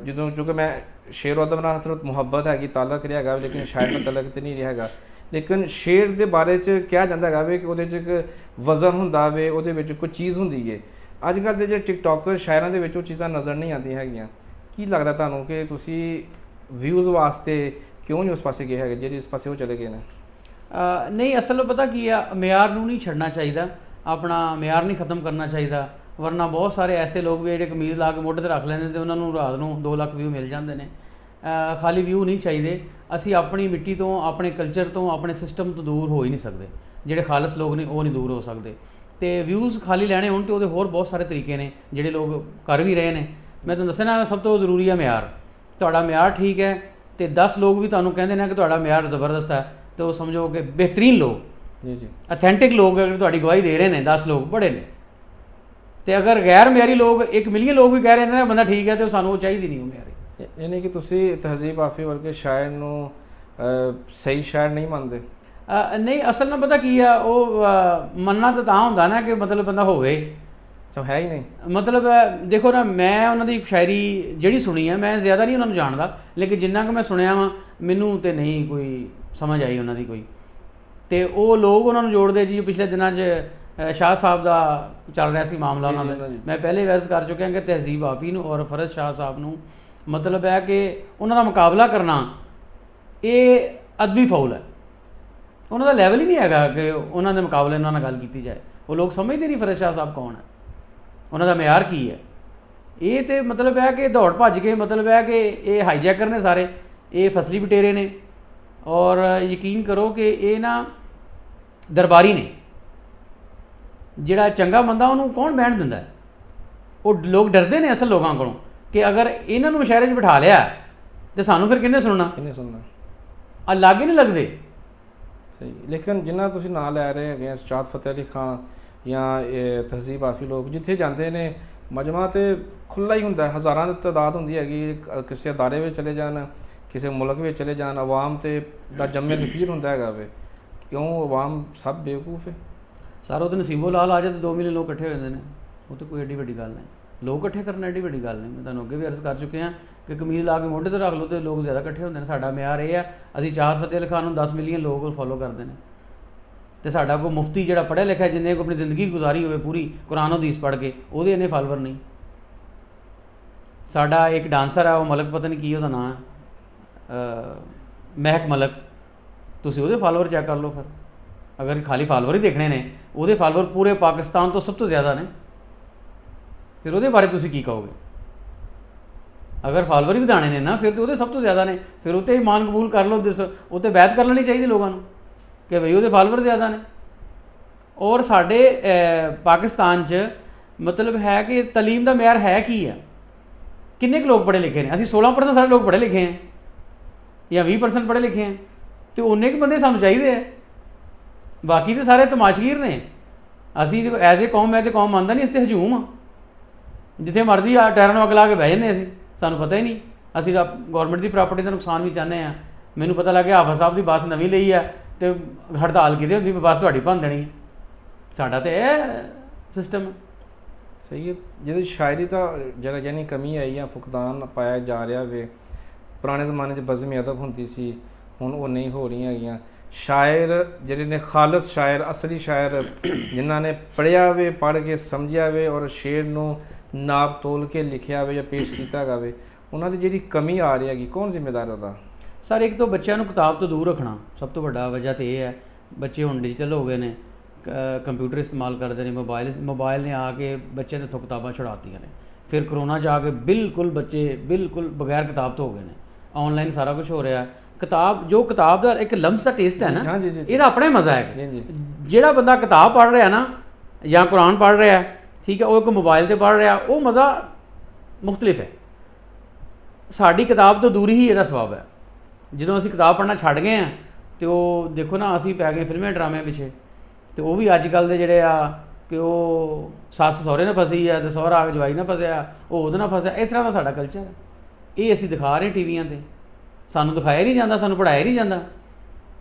ਜਦੋਂ ਚੂँकि ਮੈਂ ਸ਼ੇਰ ਅਦਬ ਨਾਲ ਸਿਰਫ ਮੁਹੱਬਤ ਹੈਗੀ, ਤਾਲਕ ਰਿਹਾ ਹੈਗਾ, ਲੇਕਿਨ ਸ਼ਾਇਰ ਨਾਲ ਤਾਲਕ ਤਾਂ ਨਹੀਂ ਰਿਹਾ ਹੈਗਾ। ਲੇਕਿਨ ਸ਼ੇਰ ਦੇ ਬਾਰੇ 'ਚ ਕਿਹਾ ਜਾਂਦਾ ਹੈਗਾ ਵੇ ਕਿ ਉਹਦੇ 'ਚ ਇੱਕ ਵਜ਼ਨ ਹੁੰਦਾ ਵੇ, ਉਹਦੇ ਵਿੱਚ ਕੋਈ ਚੀਜ਼ ਹੁੰਦੀ ਹੈ। ਅੱਜ ਕੱਲ੍ਹ ਦੇ ਜਿਹੜੇ ਟਿਕਟੋਕਰ ਸ਼ਾਇਰਾਂ ਦੇ ਵਿੱਚ ਉਹ ਚੀਜ਼ਾਂ ਨਜ਼ਰ ਨਹੀਂ ਆਉਂਦੀਆਂ ਹੈਗੀਆਂ। ਕੀ ਲੱਗਦਾ ਤੁਹਾਨੂੰ ਕਿ ਤੁਸੀਂ ਵਿਊਜ਼ ਵਾਸਤੇ ਕਿਉਂ ਨਹੀਂ ਉਸ ਪਾਸੇ ਗਏ ਹੈਗੇ ਜਿਹੜੇ ਇਸ ਪਾਸੇ ਉਹ ਚਲੇ ਗਏ ਨੇ?
ਨਹੀਂ, ਅਸਲ ਪਤਾ ਕੀ ਆ, ਮਿਆਰ ਨੂੰ ਨਹੀਂ ਛੱਡਣਾ ਚਾਹੀਦਾ, ਆਪਣਾ ਮਿਆਰ ਨਹੀਂ ਖ਼ਤਮ ਕਰਨਾ ਚਾਹੀਦਾ। ਵਰਨਾ ਬਹੁਤ ਸਾਰੇ ਐਸੇ ਲੋਕ ਵੀ ਜਿਹੜੇ ਕਮੀਜ਼ ਲਾ ਕੇ ਮੋਢੇ 'ਤੇ ਰੱਖ ਲੈਂਦੇ ਤੇ ਉਹਨਾਂ ਨੂੰ ਰਾਤ ਨੂੰ 2 ਲੱਖ ਵਿਊ ਮਿਲ ਜਾਂਦੇ ਨੇ। ਖਾਲੀ ਵਿਊ ਨਹੀਂ ਚਾਹੀਦੇ। ਅਸੀਂ ਆਪਣੀ ਮਿੱਟੀ ਤੋਂ, ਆਪਣੇ ਕਲਚਰ ਤੋਂ, ਆਪਣੇ ਸਿਸਟਮ ਤੋਂ ਦੂਰ ਹੋ ਹੀ ਨਹੀਂ ਸਕਦੇ। ਜਿਹੜੇ ਖਾਲਸ ਲੋਕ ਨੇ ਉਹ ਨਹੀਂ ਦੂਰ ਹੋ ਸਕਦੇ। ਤੇ ਵਿਊਜ਼ ਖਾਲੀ ਲੈਣੇ ਹੋਣ ਤੇ ਉਹਦੇ ਹੋਰ ਬਹੁਤ ਸਾਰੇ ਤਰੀਕੇ ਨੇ ਜਿਹੜੇ ਲੋਕ ਕਰ ਵੀ ਰਹੇ ਨੇ। ਮੈਂ ਤੁਹਾਨੂੰ ਦੱਸਿਆ ਨਾ, ਸਭ ਤੋਂ ਜ਼ਰੂਰੀ ਹੈ ਮਿਆਰ। ਤੁਹਾਡਾ ਮਿਆਰ ਠੀਕ ਹੈ ਤੇ 10 ਲੋਕ ਵੀ ਤੁਹਾਨੂੰ ਕਹਿੰਦੇ ਨੇ ਕਿ ਤੁਹਾਡਾ ਮਿਆਰ ਜ਼ਬਰਦਸਤ ਹੈ ਤੇ ਉਹ ਸਮਝੋ ਕਿ ਬਿਹਤਰੀਨ ਲੋਕ,
ਜੀ ਜੀ,
ਅਥੈਂਟਿਕ ਲੋਕ ਅਗਰ ਤੁਹਾਡੀ ਗਵਾਹੀ ਦੇ ਰਹੇ ਨੇ, 10 ਲੋਕ ਬੜੇ ਨੇ। ਤੇ ਅਗਰ ਗੈਰ ਮਿਆਰੀ ਲੋਕ 1 ਮਿਲੀਅਨ ਲੋਕ ਵੀ ਕਹਿ ਰਹੇ ਨੇ ਨਾ ਬੰਦਾ ਠੀਕ ਹੈ ਤੇ ਸਾਨੂੰ ਉਹ ਚਾਹੀਦੀ ਨਹੀਂ ਉਹ ਮਿਆਰੀ।
ਯਾਨੀ ਕਿ ਤੁਸੀਂ ਤਹਿਜ਼ੀਬ ਆਫੀ ਵਰਗੇ ਸ਼ਾਇਰ ਨੂੰ ਸਹੀ ਸ਼ਾਇਰ ਨਹੀਂ ਮੰਨਦੇ?
ਨਹੀਂ, ਅਸਲ ਨਾਲ ਪਤਾ ਕੀ ਆ, ਉਹ ਮੰਨਣਾ ਤਾਂ ਹੁੰਦਾ ਨਾ ਕਿ ਮਤਲਬ ਬੰਦਾ ਹੋਵੇ,
ਸੋ ਹੈ ਹੀ ਨਹੀਂ।
ਮਤਲਬ ਦੇਖੋ ਨਾ, ਮੈਂ ਉਹਨਾਂ ਦੀ ਸ਼ਾਇਰੀ ਜਿਹੜੀ ਸੁਣੀ ਹੈ, ਮੈਂ ਜ਼ਿਆਦਾ ਨਹੀਂ ਉਹਨਾਂ ਨੂੰ ਜਾਣਦਾ, ਲੇਕਿਨ ਜਿੰਨਾ ਕੁ ਮੈਂ ਸੁਣਿਆ ਵਾ ਮੈਨੂੰ ਤੇ ਨਹੀਂ ਕੋਈ ਸਮਝ ਆਈ ਉਹਨਾਂ ਦੀ ਕੋਈ। ਤੇ ਉਹ ਲੋਕ ਉਹਨਾਂ ਨੂੰ ਜੋੜਦੇ ਜੀ। ਪਿਛਲੇ ਦਿਨਾਂ 'ਚ ਸ਼ਾਹ ਸਾਹਿਬ ਦਾ ਚੱਲ ਰਿਹਾ ਸੀ ਮਾਮਲਾ ਉਹਨਾਂ ਦਾ, ਮੈਂ ਪਹਿਲੇ ਵੈਸ ਕਰ ਚੁੱਕਿਆ ਕਿ ਤਹਿਜ਼ੀਬ ਆਫੀ ਨੂੰ ਔਰ ਫਰਜ਼ ਸ਼ਾਹ ਸਾਹਿਬ ਨੂੰ ਮਤਲਬ ਹੈ ਕਿ ਉਹਨਾਂ ਦਾ ਮੁਕਾਬਲਾ ਕਰਨਾ ਇਹ ਅਦਬੀ ਫੌਲ ਹੈ। ਉਹਨਾਂ ਦਾ ਲੈਵਲ ਹੀ ਨਹੀਂ ਹੈਗਾ ਕਿ ਉਹਨਾਂ ਦੇ ਮੁਕਾਬਲੇ ਉਹਨਾਂ ਨਾਲ ਗੱਲ ਕੀਤੀ ਜਾਏ। ਉਹ ਲੋਕ ਸਮਝਦੇ ਨਹੀਂ ਫਰਜ਼ ਸ਼ਾਹ ਸਾਹਿਬ ਕੌਣ ਹੈ, ਉਹਨਾਂ ਦਾ ਮਿਆਰ ਕੀ ਹੈ। ਇਹ ਤੇ ਮਤਲਬ ਹੈ ਕਿ ਦੌੜ ਭੱਜ ਕੇ, ਮਤਲਬ ਹੈ ਕਿ ਇਹ ਹਾਈਜੈਕਰ ਨੇ ਸਾਰੇ, ਇਹ ਫਸਲੀ ਬਟੇਰੇ ਨੇ। ਔਰ ਯਕੀਨ ਕਰੋ ਕਿ ਇਹ ਨਾ ਦਰਬਾਰੀ ਨੇ। ਜਿਹੜਾ ਚੰਗਾ ਬੰਦਾ ਉਹਨੂੰ ਕੌਣ ਬਹਿਣ ਦਿੰਦਾ? ਉਹ ਲੋਕ ਡਰਦੇ ਨੇ ਅਸਲ ਲੋਕਾਂ ਕੋਲੋਂ ਕਿ ਅਗਰ ਇਹਨਾਂ ਨੂੰ ਮੁਸ਼ਾਇਰੇ 'ਚ ਬਿਠਾ ਲਿਆ ਤੇ ਸਾਨੂੰ ਫਿਰ ਕਿਹਨੇ ਸੁਣਨਾ? ਲਾਗੇ ਨਹੀਂ ਲੱਗਦੇ।
ਸਹੀ, ਲੇਕਿਨ ਜਿਨ੍ਹਾਂ ਤੁਸੀਂ ਨਾਂ ਲੈ ਰਹੇ ਹੈਗੇ ਸ਼ਾਹਦ ਫਤਿਹ ਅਲੀ ਖਾਨ ਜਾਂ ਤਹਿਜ਼ੀਬ ਆਫੀ ਲੋਕ ਜਿੱਥੇ ਜਾਂਦੇ ਨੇ ਮਜਮਾ ਤੇ ਖੁੱਲ੍ਹਾ ਹੀ ਹੁੰਦਾ, ਹਜ਼ਾਰਾਂ ਦੀ ਤਾਦਾਦ ਹੁੰਦੀ ਹੈਗੀ। ਕਿਸੇ ਅਦਾਰੇ ਵਿੱਚ ਚਲੇ ਜਾਣ, ਕਿਸੇ ਮੁਲਕ ਵਿੱਚ ਚਲੇ ਜਾਣ, ਆਵਾਮ ਤੇ ਦਾ ਜੰਮੇ ਨਫੀਰ ਹੁੰਦਾ ਹੈਗਾ ਵੇ। ਕਿਉਂ ਆਵਾਮ ਸਭ ਬੇਵਕੂਫ ਹੈ? ਸਾਰਾ
ਉਹਦੇ ਨਸੀਬੋ ਲਾਲ ਆ ਜਾਏ ਤਾਂ 2 ਮਿਲੀਅਨ ਲੋਕ ਇਕੱਠੇ ਹੋ ਜਾਂਦੇ ਨੇ। ਉਹ ਤਾਂ ਕੋਈ ਐਡੀ ਵੱਡੀ ਗੱਲ ਨਹੀਂ, ਲੋਕ ਇਕੱਠੇ ਕਰਨਾ ਐਡੀ ਵੱਡੀ ਗੱਲ ਨਹੀਂ। ਮੈਂ ਤੁਹਾਨੂੰ ਅੱਗੇ ਵੀ ਅਰਜ਼ ਕਰ ਚੁੱਕੇ ਹਾਂ ਕਿ ਕਮੀਜ਼ ਲਾ ਕੇ ਮੋਢੇ 'ਤੇ ਰੱਖ ਲਓ ਤੇ ਲੋਕ ਜ਼ਿਆਦਾ ਇਕੱਠੇ ਹੁੰਦੇ ਨੇ। ਸਾਡਾ ਮਿਆਰ ਇਹ ਆ, ਅਸੀਂ ਚਾਹਤ ਫਤਿਹ ਅਲੀ ਖਾਨ ਨੂੰ 10 ਮਿਲੀਅਨ ਲੋਕ ਫੋਲੋ ਕਰਦੇ ਨੇ ਤੇ ਸਾਡਾ ਕੋਈ ਮੁਫਤੀ ਜਿਹੜਾ ਪੜ੍ਹਿਆ ਲਿਖਿਆ ਜਿਹਨੇ ਕੋਈ ਆਪਣੀ ਜ਼ਿੰਦਗੀ ਗੁਜ਼ਾਰੀ ਹੋਵੇ ਪੂਰੀ ਕੁਰਾਨ ਹਦੀਸ ਪੜ੍ਹ ਕੇ, ਉਹਦੇ ਇੰਨੇ ਫਾਲੋਵਰ ਨਹੀਂ। ਸਾਡਾ ਇੱਕ ਡਾਂਸਰ ਹੈ, ਉਹ ਮਲਕ ਪਤਾ ਨਹੀਂ ਕੀ ਉਹਦਾ ਨਾਂ ਹੈ, ਮਹਿਕ ਮਲਕ, ਤੁਸੀਂ ਉਹਦੇ ਫਾਲੋਵਰ ਚੈੱਕ ਕਰ ਲਓ। ਫਿਰ ਅਗਰ ਖਾਲੀ ਫਾਲੋਵਰ ਹੀ ਦੇਖਣੇ ਨੇ, ਉਹਦੇ ਫਾਲੋਵਰ ਪੂਰੇ ਪਾਕਿਸਤਾਨ ਤੋਂ ਸਭ ਤੋਂ ਜ਼ਿਆਦਾ ਨੇ। ਫਿਰ ਉਹਦੇ ਬਾਰੇ ਤੁਸੀਂ ਕੀ ਕਹੋਗੇ? ਅਗਰ ਫਾਲੋਵਰ ਹੀ ਵਧਾਣੇ ਨੇ ਨਾ, ਫਿਰ ਤਾਂ ਉਹਦੇ ਸਭ ਤੋਂ ਜ਼ਿਆਦਾ ਨੇ। ਫਿਰ ਉੱਤੇ ਇਮਾਨ ਕਬੂਲ ਕਰ ਲਓ, ਉਹ 'ਤੇ ਬੈਤ ਕਰ ਲੈਣੀ ਚਾਹੀਦੀ ਲੋਕਾਂ ਨੂੰ ਕਿ ਬਈ ਉਹਦੇ ਫਾਲੋਵਰ ਜ਼ਿਆਦਾ ਨੇ। ਔਰ ਸਾਡੇ ਪਾਕਿਸਤਾਨ 'ਚ ਮਤਲਬ ਹੈ ਕਿ ਤਾਲੀਮ ਦਾ ਮਿਆਰ ਹੈ ਕੀ ਆ? ਕਿੰਨੇ ਕੁ ਲੋਕ ਪੜ੍ਹੇ ਲਿਖੇ ਨੇ? ਅਸੀਂ 16% ਸਾਰੇ ਲੋਕ ਪੜ੍ਹੇ ਲਿਖੇ ਹਾਂ ਜਾਂ 20% ਪੜ੍ਹੇ ਲਿਖੇ ਹਾਂ, ਅਤੇ ਉਨੇ ਕੁ ਬੰਦੇ ਸਾਨੂੰ ਚਾਹੀਦੇ ਹੈ। ਬਾਕੀ ਤਾਂ ਸਾਰੇ ਤਮਾਸ਼ਗੀਰ ਨੇ। ਅਸੀਂ ਐਜ਼ ਏ ਕੌਮ, ਮੈਂ ਤਾਂ ਕੌਮ ਮੰਨਦਾ ਨਹੀਂ, ਅਸੀਂ ਤਾਂ ਹਜੂਮ ਆ। ਜਿੱਥੇ ਮਰਜ਼ੀ ਟਾਇਰਾਂ ਨੂੰ ਅੱਗ ਲਾ ਕੇ ਬਹਿ ਜਾਂਦੇ ਅਸੀਂ, ਸਾਨੂੰ ਪਤਾ ਹੀ ਨਹੀਂ। ਅਸੀਂ ਤਾਂ ਗੌਰਮੈਂਟ ਦੀ ਪ੍ਰਾਪਰਟੀ ਦਾ ਨੁਕਸਾਨ ਵੀ ਚਾਹੁੰਦੇ ਹਾਂ। ਮੈਨੂੰ ਪਤਾ ਲੱਗ ਗਿਆ ਹਾਫਿਜ਼ ਸਾਹਿਬ ਦੀ ਬੱਸ ਨਵੀਂ ਲਈ ਆ ਅਤੇ ਹੜਤਾਲ ਕੀਤੀ ਹੁੰਦੀ, ਬੱਸ ਤੁਹਾਡੀ ਭੰਨ ਦੇਣੀ। ਸਾਡਾ ਤਾਂ ਇਹ ਸਿਸਟਮ
ਸਹੀ ਹੈ। ਜਿਹਦੀ ਸ਼ਾਇਰੀ ਤਾਂ ਜਿਹੜਾ ਯਾਨੀ ਕਮੀ ਆਈ ਜਾਂ ਫੁਕਦਾਨ ਪਾਇਆ ਜਾ ਰਿਹਾ ਵੇ। ਪੁਰਾਣੇ ਜ਼ਮਾਨੇ 'ਚ ਬਜ਼ਮ ਅਦਬ ਹੁੰਦੀ ਸੀ, ਹੁਣ ਉਹ ਨਹੀਂ ਹੋ ਰਹੀਆਂ ਹੈਗੀਆਂ। ਸ਼ਾਇਰ ਜਿਹੜੇ ਨੇ ਖਾਲਸ ਸ਼ਾਇਰ, ਅਸਲੀ ਸ਼ਾਇਰ ਜਿਨ੍ਹਾਂ ਨੇ ਪੜ੍ਹਿਆ ਵੇ, ਪੜ੍ਹ ਕੇ ਸਮਝਿਆ ਵੇ ਔਰ ਸ਼ੇਰ ਨੂੰ ਨਾਪ ਤੋਲ ਕੇ ਲਿਖਿਆ ਵੇ ਜਾਂ ਪੇਸ਼ ਕੀਤਾ ਹੈਗਾ ਵੇ, ਉਹਨਾਂ ਦੀ ਜਿਹੜੀ ਕਮੀ ਆ ਰਹੀ ਹੈਗੀ, ਕੌਣ ਜ਼ਿੰਮੇਦਾਰ ਉਹਦਾ?
ਸਰ ਇੱਕ ਤਾਂ ਬੱਚਿਆਂ ਨੂੰ ਕਿਤਾਬ ਤੋਂ ਦੂਰ ਰੱਖਣਾ ਸਭ ਤੋਂ ਵੱਡਾ ਵਜ੍ਹਾ ਤਾਂ ਇਹ ਹੈ। ਬੱਚੇ ਹੁਣ ਡਿਜੀਟਲ ਹੋ ਗਏ ਨੇ, ਕੰਪਿਊਟਰ ਇਸਤੇਮਾਲ ਕਰਦੇ ਨੇ, ਮੋਬਾਈਲ ਨੇ ਆ ਕੇ ਬੱਚਿਆਂ ਦੇ ਹੱਥੋਂ ਕਿਤਾਬਾਂ ਛੁਡਾਤੀਆਂ ਨੇ। ਫਿਰ ਕਰੋਨਾ 'ਚ ਆ ਕੇ ਬਿਲਕੁਲ ਬੱਚੇ ਬਿਲਕੁਲ ਬਗੈਰ ਕਿਤਾਬ ਤੋਂ ਹੋ ਗਏ ਨੇ। ਆਨਲਾਈਨ ਸਾਰਾ ਕੁਝ ਹੋ ਰਿਹਾ। ਕਿਤਾਬ ਦਾ ਇੱਕ ਲਮਸ ਦਾ ਟੇਸਟ ਹੈ ਨਾ, ਇਹਦਾ ਆਪਣਾ ਹੀ ਮਜ਼ਾ ਹੈ। ਜਿਹੜਾ ਬੰਦਾ ਕਿਤਾਬ ਪੜ੍ਹ ਰਿਹਾ ਨਾ ਜਾਂ ਕੁਰਾਨ ਪੜ੍ਹ ਰਿਹਾ, ਠੀਕ ਹੈ, ਉਹ ਇੱਕ ਮੋਬਾਈਲ 'ਤੇ ਪੜ੍ਹ ਰਿਹਾ, ਉਹ ਮਜ਼ਾ ਮੁਖਤਲਿਫ ਹੈ। ਸਾਡੀ ਕਿਤਾਬ ਤੋਂ ਦੂਰੀ ਹੀ ਇਹਦਾ ਸਬਬ ਹੈ। ਜਦੋਂ ਅਸੀਂ ਕਿਤਾਬ ਪੜ੍ਹਨਾ ਛੱਡ ਗਏ ਹਾਂ ਅਤੇ ਉਹ ਦੇਖੋ ਨਾ, ਅਸੀਂ ਪੈ ਗਏ ਫਿਲਮਾਂ ਡਰਾਮੇ ਪਿੱਛੇ। ਅਤੇ ਉਹ ਵੀ ਅੱਜ ਕੱਲ੍ਹ ਦੇ ਜਿਹੜੇ ਆ ਕਿ ਉਹ ਸੱਸ ਸਹੁਰੇ ਨਾਲ ਫਸੀ ਆ ਅਤੇ ਸਹੁਰਾ ਆ ਕੇ ਜਵਾਈ ਨਾਲ ਫਸਿਆ, ਉਹ ਉਹਦੇ ਨਾਲ ਫਸਿਆ। ਇਸ ਤਰ੍ਹਾਂ ਦਾ ਸਾਡਾ ਕਲਚਰ ਹੈ। ਇਹ ਅਸੀਂ ਦਿਖਾ ਰਹੇ ਟੀਵੀਆਂ 'ਤੇ, ਸਾਨੂੰ ਦਿਖਾਇਆ ਨਹੀਂ ਜਾਂਦਾ, ਸਾਨੂੰ ਪੜ੍ਹਾਇਆ ਨਹੀਂ ਜਾਂਦਾ।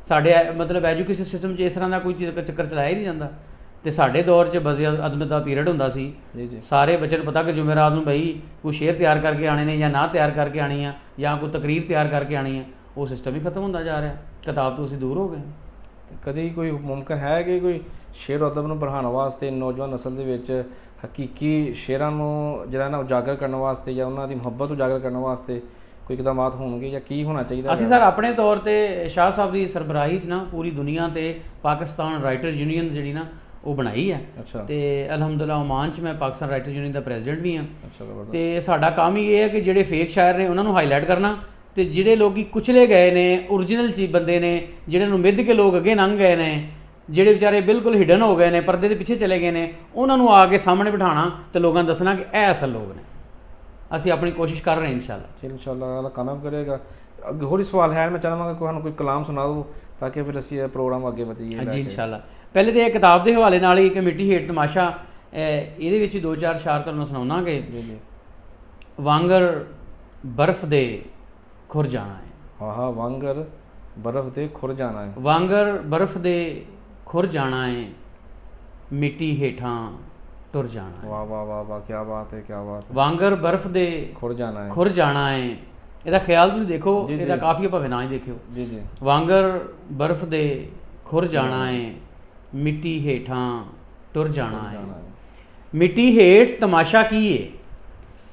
ਸਾਡੇ ਮਤਲਬ ਐਜੂਕੇਸ਼ਨ ਸਿਸਟਮ 'ਚ ਇਸ ਤਰ੍ਹਾਂ ਦਾ ਕੋਈ ਚੱਕਰ ਚਲਾਇਆ ਹੀ ਨਹੀਂ ਜਾਂਦਾ। ਅਤੇ ਸਾਡੇ ਦੌਰ 'ਚ ਬਸ ਅਦਮ ਦਾ ਪੀਰੀਅਡ ਹੁੰਦਾ ਸੀ। ਸਾਰੇ ਬੱਚਿਆਂ ਨੂੰ ਪਤਾ ਕਿ ਜੁਮੇਰਾਤ ਨੂੰ ਬਈ ਕੋਈ ਸ਼ੇਅਰ ਤਿਆਰ ਕਰਕੇ ਆਣੇ ਨੇ ਜਾਂ ਨਾ ਤਿਆਰ ਕਰਕੇ ਆਣੀ ਆ ਜਾਂ ਕੋਈ ਤਕਰੀਰ ਤਿਆਰ ਕਰਕੇ ਆਣੀ ਆ। ਉਹ ਸਿਸਟਮ ਹੀ ਖਤਮ ਹੁੰਦਾ ਜਾ ਰਿਹਾ। ਕਿਤਾਬ ਤੋਂ ਅਸੀਂ ਦੂਰ ਹੋ ਗਏ।
ਕਦੀ ਕੋਈ ਮੁਮਕਿਨ ਹੈ ਕਿ ਕੋਈ ਸ਼ੇਰ ਅਦਬ ਨੂੰ बढ़ਾਉਣ ਵਾਸਤੇ ਨੌਜਵਾਨ ਨਸਲ ਦੇ ਵਿੱਚ ਹਕੀਕੀ ਸ਼ੇਰਾਂ ਨੂੰ ਜਿਹੜਾ ਨਾ ਉਜਾਗਰ ਕਰਨ ਵਾਸਤੇ ਜਾਂ ਉਹਨਾਂ ਦੀ ਮੁਹੱਬਤ ਉਜਾਗਰ ਕਰਨ ਵਾਸਤੇ ਕੋਈ ਇਕਦਾਮਾਤ ਹੋਣਗੇ ਜਾਂ ਕੀ ਹੋਣਾ ਚਾਹੀਦਾ?
ਅਸੀਂ ਸਰ ਆਪਣੇ ਤੌਰ 'ਤੇ ਸ਼ਾਹ ਸਾਹਿਬ ਦੀ ਸਰਬਰਾਹੀ 'ਚ ਨਾ ਪੂਰੀ ਦੁਨੀਆ 'ਤੇ ਪਾਕਿਸਤਾਨ ਰਾਈਟਰ ਯੂਨੀਅਨ ਜਿਹੜੀ ਨਾ ਉਹ ਬਣਾਈ ਹੈ। ਅਤੇ ਅਲਹਮਦੁਲਿਲਾ ਓਮਾਨ 'ਚ ਮੈਂ ਪਾਕਿਸਤਾਨ ਰਾਈਟਰ ਯੂਨੀਅਨ ਦਾ ਪ੍ਰੈਜ਼ੀਡੈਂਟ ਵੀ ਹਾਂ। ਅਤੇ ਸਾਡਾ ਕੰਮ ਹੀ ਇਹ ਹੈ ਕਿ ਜਿਹੜੇ ਫੇਕ ਸ਼ਾਇਰ ਨੇ ਉਹਨਾਂ ਨੂੰ ਹਾਈਲਾਈਟ ਕਰਨਾ, ਅਤੇ ਜਿਹੜੇ ਲੋਕ ਕੁਚਲੇ ਗਏ ਨੇ, ਓਰੀਜਨਲ ਚੀਜ਼ ਬੰਦੇ ਨੇ, ਜਿਹੜੇ ਨੂੰ ਮਿੱਧ ਕੇ ਲੋਕ ਅੱਗੇ ਲੰਘ ਗਏ ਨੇ, ਜਿਹੜੇ ਵਿਚਾਰੇ ਬਿਲਕੁਲ ਹਿਡਨ ਹੋ ਗਏ ਨੇ, ਪਰਦੇ ਦੇ ਪਿੱਛੇ ਚਲੇ ਗਏ ਨੇ, ਉਹਨਾਂ ਨੂੰ ਆ ਕੇ ਸਾਹਮਣੇ ਬਿਠਾਉਣਾ ਅਤੇ ਲੋਕਾਂ ਨੂੰ ਦੱਸਣਾ ਕਿ ਇਹ ਅਸਲ ਲੋਕ ਨੇ। ਅਸੀਂ ਆਪਣੀ ਕੋਸ਼ਿਸ਼ ਕਰ ਰਹੇ ਹਾਂ ਇਨਸ਼ਾਅੱਲਾ।
ਇਨਸ਼ਾਅੱਲਾ ਅੱਲਾ ਕਾਮਯਾਬ ਕਰੇਗਾ। ਅੱਗੇ ਹੋਰ ਹੀ ਸਵਾਲ ਹੈ, ਮੈਂ ਚਾਹਾਂਗਾ ਕਿ ਸਾਨੂੰ ਕੋਈ ਕਲਾਮ ਸੁਣਾ ਦਿਓ ਤਾਂ ਕਿ ਫਿਰ ਅਸੀਂ ਇਹ ਪ੍ਰੋਗਰਾਮ ਅੱਗੇ ਵਧੀਏ।
ਜੀ ਇਨਸ਼ਾਅੱਲਾ। ਪਹਿਲੇ ਤਾਂ ਇਹ ਕਿਤਾਬ ਦੇ ਹਵਾਲੇ ਨਾਲ ਹੀ ਕਿ ਮਿੱਟੀ ਹੇਠ ਤਮਾਸ਼ਾ, ਇਹਦੇ ਵਿੱਚ 2-4 ਸ਼ਾਇਰ ਤੁਹਾਨੂੰ ਸੁਣਾਉਣਾ ਕਿ ਵਾਂਗਰ ਬਰਫ਼ ਦੇ ਖੁਰ ਜਾਣਾ ਹੈ।
ਹਾਂ ਵਾਂਗਰ ਬਰਫ਼ ਦੇ ਖੁਰ ਜਾਣਾ ਹੈ।
ਵਾਂਗਰ ਬਰਫ਼ ਦੇ ਖੁਰ ਜਾਣਾ ਹੈ, ਮਿੱਟੀ ਹੇਠਾਂ ਟੁਰ ਜਾਣਾ ਹੈ।
ਵਾਹ ਵਾਹ ਵਾਹ ਵਾਹ, ਕੀ ਬਾਤ ਹੈ, ਕੀ ਬਾਤ ਹੈ।
ਵਾਂਗਰ ਬਰਫ਼ ਦੇ
ਖੁਰ ਜਾਣਾ ਹੈ,
ਖੁਰ ਜਾਣਾ ਹੈ। ਇਹਦਾ ਖਿਆਲ ਤੁਸੀਂ ਦੇਖੋ, ਇਹਦਾ ਕਾਫੀ ਭਾਵੇਂ ਨਾ ਹੀ ਦੇਖਿਓ।
ਜੀ ਜੀ।
ਵਾਂਗਰ ਬਰਫ਼ ਦੇ ਖੁਰ ਜਾਣਾ ਹੈ, ਮਿੱਟੀ ਹੇਠਾਂ ਟੁਰ ਜਾਣਾ ਹੈ। ਮਿੱਟੀ ਹੇਠ ਤਮਾਸ਼ਾ ਕੀ ਏ,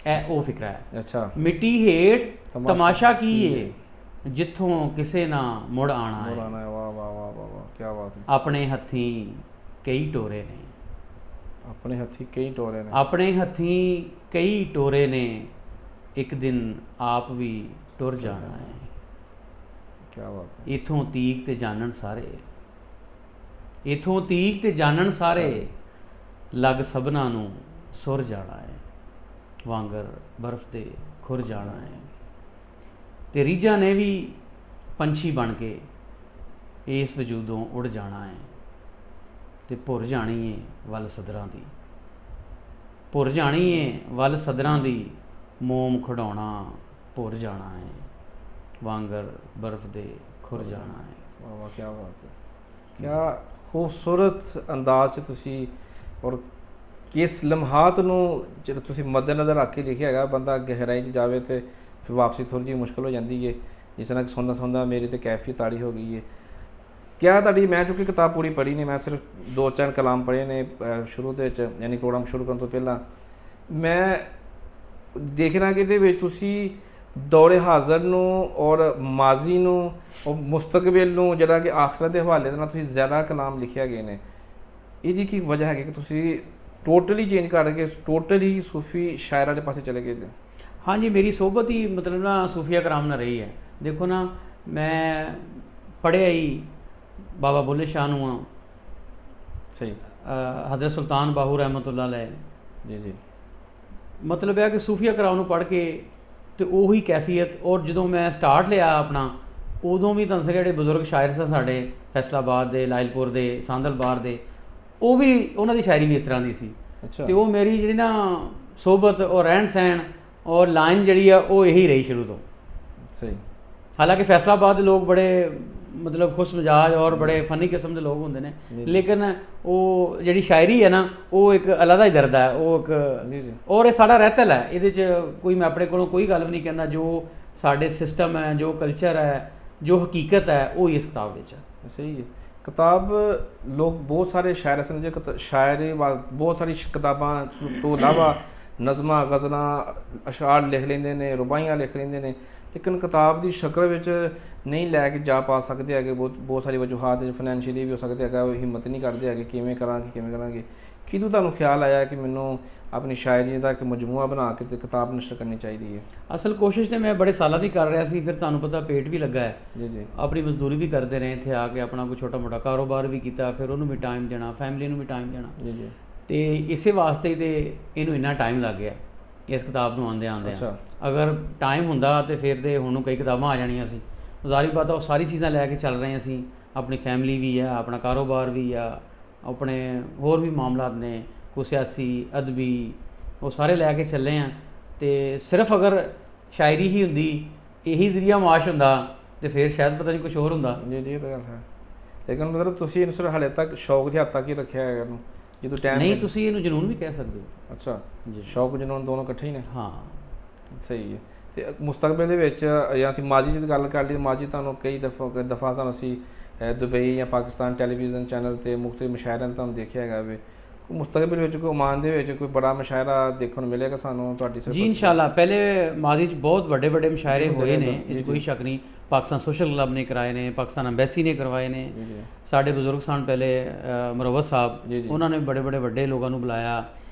ਇਹ ਉਹ ਫਿਕਰਾ ਹੈ।
ਅੱਛਾ।
ਮਿੱਟੀ ਹੇਠ ਤਮਾਸ਼ਾ ਕੀ ਏ, ਜਿੱਥੋਂ ਕਿਸੇ ਨਾ ਮੁੜ ਆਣਾ ਹੈ।
ਵਾਹ ਵਾਹ ਵਾਹ ਵਾਹ ਵਾਹ, ਕੀ ਬਾਤ ਹੈ।
ਆਪਣੇ ਹੱਥੀਂ ਕਈ ਟੋਰੇ ਨੇ,
ਆਪਣੇ ਹੱਥੀਂ ਕਈ ਟੋਰੇ ਨੇ,
ਆਪਣੇ ਹੱਥੀਂ ਕਈ ਟੋਰੇ ਨੇ, ਇੱਕ ਦਿਨ ਆਪ ਵੀ ਟੁਰ ਜਾਣਾ ਹੈ।
ਕੀ ਬਾਤ ਹੈ।
ਇਥੋਂ ਤੀਕ ਤੇ ਜਾਣਨ ਸਾਰੇ, ਇਥੋਂ ਤੀਕ ਤੇ ਜਾਣਨ ਸਾਰੇ, ਲੱਗ ਸਭਨਾਂ ਨੂੰ ਸੁਰ ਜਾਣਾ ਹੈ। ਵਾਂਗਰ ਬਰਫ਼ ਦੇ ਖੁਰ ਜਾਣਾ ਹੈ। ਤੇ ਰੀਝਾਂ ਨੇ ਵੀ ਪੰਛੀ ਬਣ ਕੇ ਇਸ ਵਜੂਦੋਂ ਉੜ ਜਾਣਾ ਹੈ। ਤੇ ਭੁਰ ਜਾਣੀ ਏ ਵੱਲ ਸਦਰਾਂ ਦੀ, ਭੁਰ ਜਾਣੀ ਏ ਵੱਲ ਸਦਰਾਂ ਦੀ, ਮੋਮ ਖਿਡਾਉਣਾ ਭੁਰ ਜਾਣਾ ਹੈ। ਵਾਂਗਰ ਬਰਫ਼ ਦੇ ਖੁਰ ਜਾਣਾ ਹੈ।
ਵਾਹ ਵਾਹ, ਕੀ ਬਾਤ ਹੈ। ਕਿਆ ਖੂਬਸੂਰਤ ਅੰਦਾਜ਼ 'ਚ ਤੁਸੀਂ ਔਰ ਕਿਸ ਲਮਹਾਤ ਨੂੰ ਜਦੋਂ ਤੁਸੀਂ ਮੱਦੇਨਜ਼ਰ ਰੱਖ ਕੇ ਲਿਖਿਆ ਹੈਗਾ, ਬੰਦਾ ਗਹਿਰਾਈ 'ਚ ਜਾਵੇ ਅਤੇ ਫਿਰ ਵਾਪਸੀ ਥੋੜ੍ਹੀ ਜਿਹੀ ਮੁਸ਼ਕਿਲ ਹੋ ਜਾਂਦੀ ਹੈ। ਜਿਸ ਤਰ੍ਹਾਂ ਕਿ ਸੁਣਦਾ ਮੇਰੀ ਤਾਂ ਕੈਫੀ ਤਾੜੀ ਹੋ ਗਈ ਹੈ। ਕਿਆ ਤੁਹਾਡੀ, ਮੈਂ ਚੂँਕਿ ਕਿਤਾਬ ਪੂਰੀ ਪੜ੍ਹੀ ਨਹੀਂ, ਮੈਂ ਸਿਰਫ 2-4 ਕਲਾਮ ਪੜ੍ਹੇ ਨੇ ਸ਼ੁਰੂ ਦੇ ਵਿੱਚ, ਯਾਨੀ ਪ੍ਰੋਗਰਾਮ ਸ਼ੁਰੂ ਕਰਨ ਤੋਂ ਪਹਿਲਾਂ। ਮੈਂ ਦੇਖਣਾ ਕਿ ਇਹਦੇ ਵਿੱਚ ਤੁਸੀਂ ਦੌਰੇ ਹਾਜ਼ਰ ਨੂੰ ਔਰ ਮਾਜ਼ੀ ਨੂੰ ਔਰ ਮੁਸਤਕਬਲ ਨੂੰ, ਜਿਹੜਾ ਕਿ ਆਖਰਤ ਦੇ ਹਵਾਲੇ ਦੇ ਨਾਲ ਤੁਸੀਂ ਜ਼ਿਆਦਾ ਕਲਾਮ ਲਿਖਿਆ ਗਏ ਨੇ। ਇਹਦੀ ਕੀ ਵਜ੍ਹਾ ਹੈਗੀ ਕਿ ਤੁਸੀਂ ਟੋਟਲੀ ਚੇਂਜ ਕਰ ਕੇ ਟੋਟਲੀ ਸੂਫੀ ਸ਼ਾਇਰਾਂ ਦੇ ਪਾਸੇ ਚਲੇ ਗਏ?
ਹਾਂਜੀ, ਮੇਰੀ ਸੋਹਬਤ ਹੀ ਮਤਲਬ ਨਾ ਸੂਫੀਆ ਕਰਾਮ ਨਾਲ ਰਹੀ ਹੈ। ਦੇਖੋ ਨਾ, ਮੈਂ ਪੜ੍ਹਿਆ ਹੀ ਬਾਬਾ ਬੁੱਲੇ ਸ਼ਾਹ ਨੂੰ ਆ,
ਸਹੀ,
ਹਜ਼ਰਤ ਸੁਲਤਾਨ ਬਾਹੂ ਰਹਿਮਤੁल्लाह अलैह।
ਜੀ ਜੀ।
ਮਤਲਬ ਹੈ ਕਿ ਸੂਫੀਆ ਕਰਾਮ ਨੂੰ ਪੜ੍ਹ ਕੇ ਅਤੇ ਉਹੀ ਕੈਫੀਅਤ। ਔਰ ਜਦੋਂ ਮੈਂ ਸਟਾਰਟ ਲਿਆ ਆਪਣਾ, ਉਦੋਂ ਵੀ ਤੁਹਾਨੂੰ ਜਿਹੜੇ ਬਜ਼ੁਰਗ ਸ਼ਾਇਰ ਸਨ ਸਾਡੇ ਫੈਸਲਾਬਾਦ ਦੇ, ਲਾਇਲਪੁਰ ਦੇ, ਸਾਂਦਲਬਾਰ ਦੇ, ਉਹ ਵੀ ਉਹਨਾਂ ਦੀ ਸ਼ਾਇਰੀ ਵੀ ਇਸ ਤਰ੍ਹਾਂ ਦੀ ਸੀ।
ਅੱਛਾ।
ਅਤੇ ਉਹ ਮੇਰੀ ਜਿਹੜੀ ਨਾ ਸੋਹਬਤ ਔਰ ਰਹਿਣ ਸਹਿਣ ਔਰ ਲਾਈਨ ਜਿਹੜੀ ਆ ਉਹ ਇਹੀ ਰਹੀ ਸ਼ੁਰੂ ਤੋਂ।
ਸਹੀ।
ਹਾਲਾਂਕਿ ਫੈਸਲਾਬਾਦ ਦੇ ਲੋਕ ਬੜੇ ਮਤਲਬ ਖੁਸ਼ ਮਿਜਾਜ ਔਰ ਬੜੇ ਫਨੀ ਕਿਸਮ ਦੇ ਲੋਕ ਹੁੰਦੇ ਨੇ, ਲੇਕਿਨ ਉਹ ਜਿਹੜੀ ਸ਼ਾਇਰੀ ਹੈ ਨਾ, ਉਹ ਇੱਕ ਅਲੱਗਾ ਹੀ ਦਰਦ ਹੈ। ਉਹ ਇੱਕ ਔਰ ਇਹ ਸਾਡਾ ਰਹਿਤਲ ਹੈ। ਇਹਦੇ 'ਚ ਕੋਈ, ਮੈਂ ਆਪਣੇ ਕੋਲੋਂ ਕੋਈ ਗੱਲ ਵੀ ਨਹੀਂ ਕਹਿੰਦਾ। ਜੋ ਸਾਡੇ ਸਿਸਟਮ ਹੈ, ਜੋ ਕਲਚਰ ਹੈ, ਜੋ ਹਕੀਕਤ ਹੈ, ਉਹ ਇਸ ਕਿਤਾਬ ਵਿੱਚ ਹੈ।
ਸਹੀ ਹੈ। ਕਿਤਾਬ ਲੋਕ ਬਹੁਤ ਸਾਰੇ ਸ਼ਾਇਰ ਸਨ ਜੇ ਸ਼ਾਇਰੀ ਬਹੁਤ ਸਾਰੀ ਕਿਤਾਬਾਂ ਤੋਂ ਇਲਾਵਾ ਨਜ਼ਮਾਂ, ਗਜ਼ਲਾਂ, ਅਸ਼ਆਰ ਲਿਖ ਲੈਂਦੇ ਨੇ, ਰੁਬਾਈਆਂ ਲਿਖ ਲੈਂਦੇ ਨੇ, ਲੇਕਿਨ ਕਿਤਾਬ ਦੀ ਸ਼ਕਲ ਵਿੱਚ ਨਹੀਂ ਲੈ ਕੇ ਜਾ ਪਾ ਸਕਦੇ ਹੈਗੇ। ਬਹੁਤ ਸਾਰੀ ਵਜੂਹਾਤ ਫਾਈਨੈਂਸ਼ੀਅਲੀ ਵੀ ਹੋ ਸਕਦੇ ਹੈਗਾ, ਉਹ ਹਿੰਮਤ ਨਹੀਂ ਕਰਦੇ ਹੈਗੇ ਕਿਵੇਂ ਕਰਾਂਗੇ। ਕਿਦੋਂ ਤੁਹਾਨੂੰ ਖਿਆਲ ਆਇਆ ਕਿ ਮੈਨੂੰ ਆਪਣੀ ਸ਼ਾਇਰੀ ਦਾ ਇੱਕ ਮਜਮੂਆ ਬਣਾ ਕੇ ਤੇ ਕਿਤਾਬ ਨਸ਼ਰ ਕਰਨੀ ਚਾਹੀਦੀ ਹੈ?
ਅਸਲ ਕੋਸ਼ਿਸ਼ ਤੇ ਮੈਂ ਬੜੇ ਸਾਲਾਂ ਦੀ ਕਰ ਰਿਹਾ ਸੀ, ਫਿਰ ਤੁਹਾਨੂੰ ਪਤਾ ਪੇਟ ਵੀ ਲੱਗਾ ਹੈ
ਜੀ।
ਆਪਣੀ ਮਜ਼ਦੂਰੀ ਵੀ ਕਰਦੇ ਰਹੇ, ਇੱਥੇ ਆ ਕੇ ਆਪਣਾ ਕੋਈ ਛੋਟਾ ਮੋਟਾ ਕਾਰੋਬਾਰ ਵੀ ਕੀਤਾ, ਫਿਰ ਉਹਨੂੰ ਵੀ ਟਾਈਮ ਦੇਣਾ, ਫੈਮਿਲੀ ਨੂੰ ਵੀ ਟਾਈਮ ਦੇਣਾ
ਜੀ।
ਤੇ ਇਸੇ ਵਾਸਤੇ ਹੀ ਤੇ ਇਹਨੂੰ ਇੰਨਾ ਟਾਈਮ ਲੱਗ ਗਿਆ ਇਸ ਕਿਤਾਬ ਨੂੰ ਆਉਂਦੇ ਅਗਰ ਟਾਈਮ ਹੁੰਦਾ ਤੇ ਫਿਰ ਤੇ ਹੁਣ ਕਈ ਕਿਤਾਬਾਂ ਆ ਜਾਣੀਆਂ ਸੀ। ਜ਼ਾਰੀ ਬਾਤ ਉਹ ਸਾਰੀ ਚੀਜ਼ਾਂ ਲੈ ਕੇ ਚੱਲ ਰਹੇ ਅਸੀਂ, ਆਪਣੀ ਫੈਮਿਲੀ ਵੀ ਆ, ਆਪਣਾ ਕਾਰੋਬਾਰ ਵੀ ਆ, ਆਪਣੇ ਹੋਰ ਵੀ ਮਾਮਲਾਤ ਨੇ, ਕੋਈ ਸਿਆਸੀ ਅਦਬੀ, ਉਹ ਸਾਰੇ ਲੈ ਕੇ ਚੱਲੇ ਆ। ਤੇ ਸਿਰਫ ਅਗਰ ਸ਼ਾਇਰੀ ਹੀ ਹੁੰਦੀ, ਇਹੀ ਜ਼ਰੀਆ ਮਾਸ਼ ਹੁੰਦਾ ਤੇ ਫਿਰ ਸ਼ਾਇਦ ਪਤਾ ਨਹੀਂ ਕੁਝ ਹੋਰ ਹੁੰਦਾ।
ਜੀ ਇਹ ਤਾਂ ਗੱਲ ਹੈ। ਲੇਕਿਨ ਮਤਲਬ ਤੁਸੀਂ ਇਹਨੂੰ ਸਿਰਫ ਹਾਲੇ ਤੱਕ ਸ਼ੌਕ ਦੇ ਹੱਦ ਤੱਕ ਹੀ ਰੱਖਿਆ ਹੈਗਾ ਇਹਨੂੰ, ਜਦੋਂ ਟਾਈਮ
ਨਹੀਂ ਤੁਸੀਂ ਇਹਨੂੰ ਜਨੂਨ ਵੀ ਕਹਿ ਸਕਦੇ ਹੋ।
ਅੱਛਾ
ਜੀ,
ਸ਼ੌਕ ਜਨੂਨ ਦੋਨੋਂ ਇਕੱਠੇ ਹੀ ਨੇ।
ਹਾਂ
ਸਹੀ ਹੈ। ਤੇ ਮੁਸਤਕਬਲ ਦੇ ਵਿੱਚ ਜਾਂ ਅਸੀਂ ਮਾਜੀ ਦੀ ਗੱਲ ਕਰ ਲਈ, ਮਾਜੀ ਤੁਹਾਨੂੰ ਕਈ ਦਫਾ ਸਾਨੂੰ ਅਸੀਂ ਦੁਬਈ ਜਾਂ ਪਾਕਿਸਤਾਨ ਟੈਲੀਵਿਜ਼ਨ ਚੈਨਲ ਤੇ ਮੁਖਤਲਿਫ ਮੁਸ਼ਾਇਰਿਆਂ ਤੁਹਾਨੂੰ ਦੇਖਿਆ ਹੈਗਾ ਵੇ। ਮੁਸਤਕਬਲ ਵਿੱਚ ਕੋਈ ਓਮਾਨ ਦੇ ਵਿੱਚ ਕੋਈ ਬੜਾ ਮੁਸ਼ਾਇਰਾ ਦੇਖਣ ਨੂੰ ਮਿਲੇਗਾ ਸਾਨੂੰ ਤੁਹਾਡੀ
ਜੀ? ਇਨਸ਼ਾਅੱਲਾ। ਪਹਿਲੇ ਮਾਜ਼ੀ 'ਚ ਬਹੁਤ ਵੱਡੇ ਮੁਸ਼ਾਇਰੇ ਹੋਏ ਨੇ, ਇਹ 'ਚ ਕੋਈ ਸ਼ੱਕ ਨਹੀਂ। ਪਾਕਿਸਤਾਨ ਸੋਸ਼ਲ ਕਲੱਬ ਨੇ ਕਰਾਏ ਨੇ, ਪਾਕਿਸਤਾਨ ਅੰਬੈਸੀ ਨੇ ਕਰਵਾਏ ਨੇ, ਸਾਡੇ ਬਜ਼ੁਰਗ ਸਨ ਪਹਿਲੇ ਮੁਰਵਤ ਸਾਹਿਬ, ਉਹਨਾਂ ਨੇ ਬੜੇ ਵੱਡੇ ਲੋਕਾਂ ਨੂੰ ਬੁਲਾਇਆ।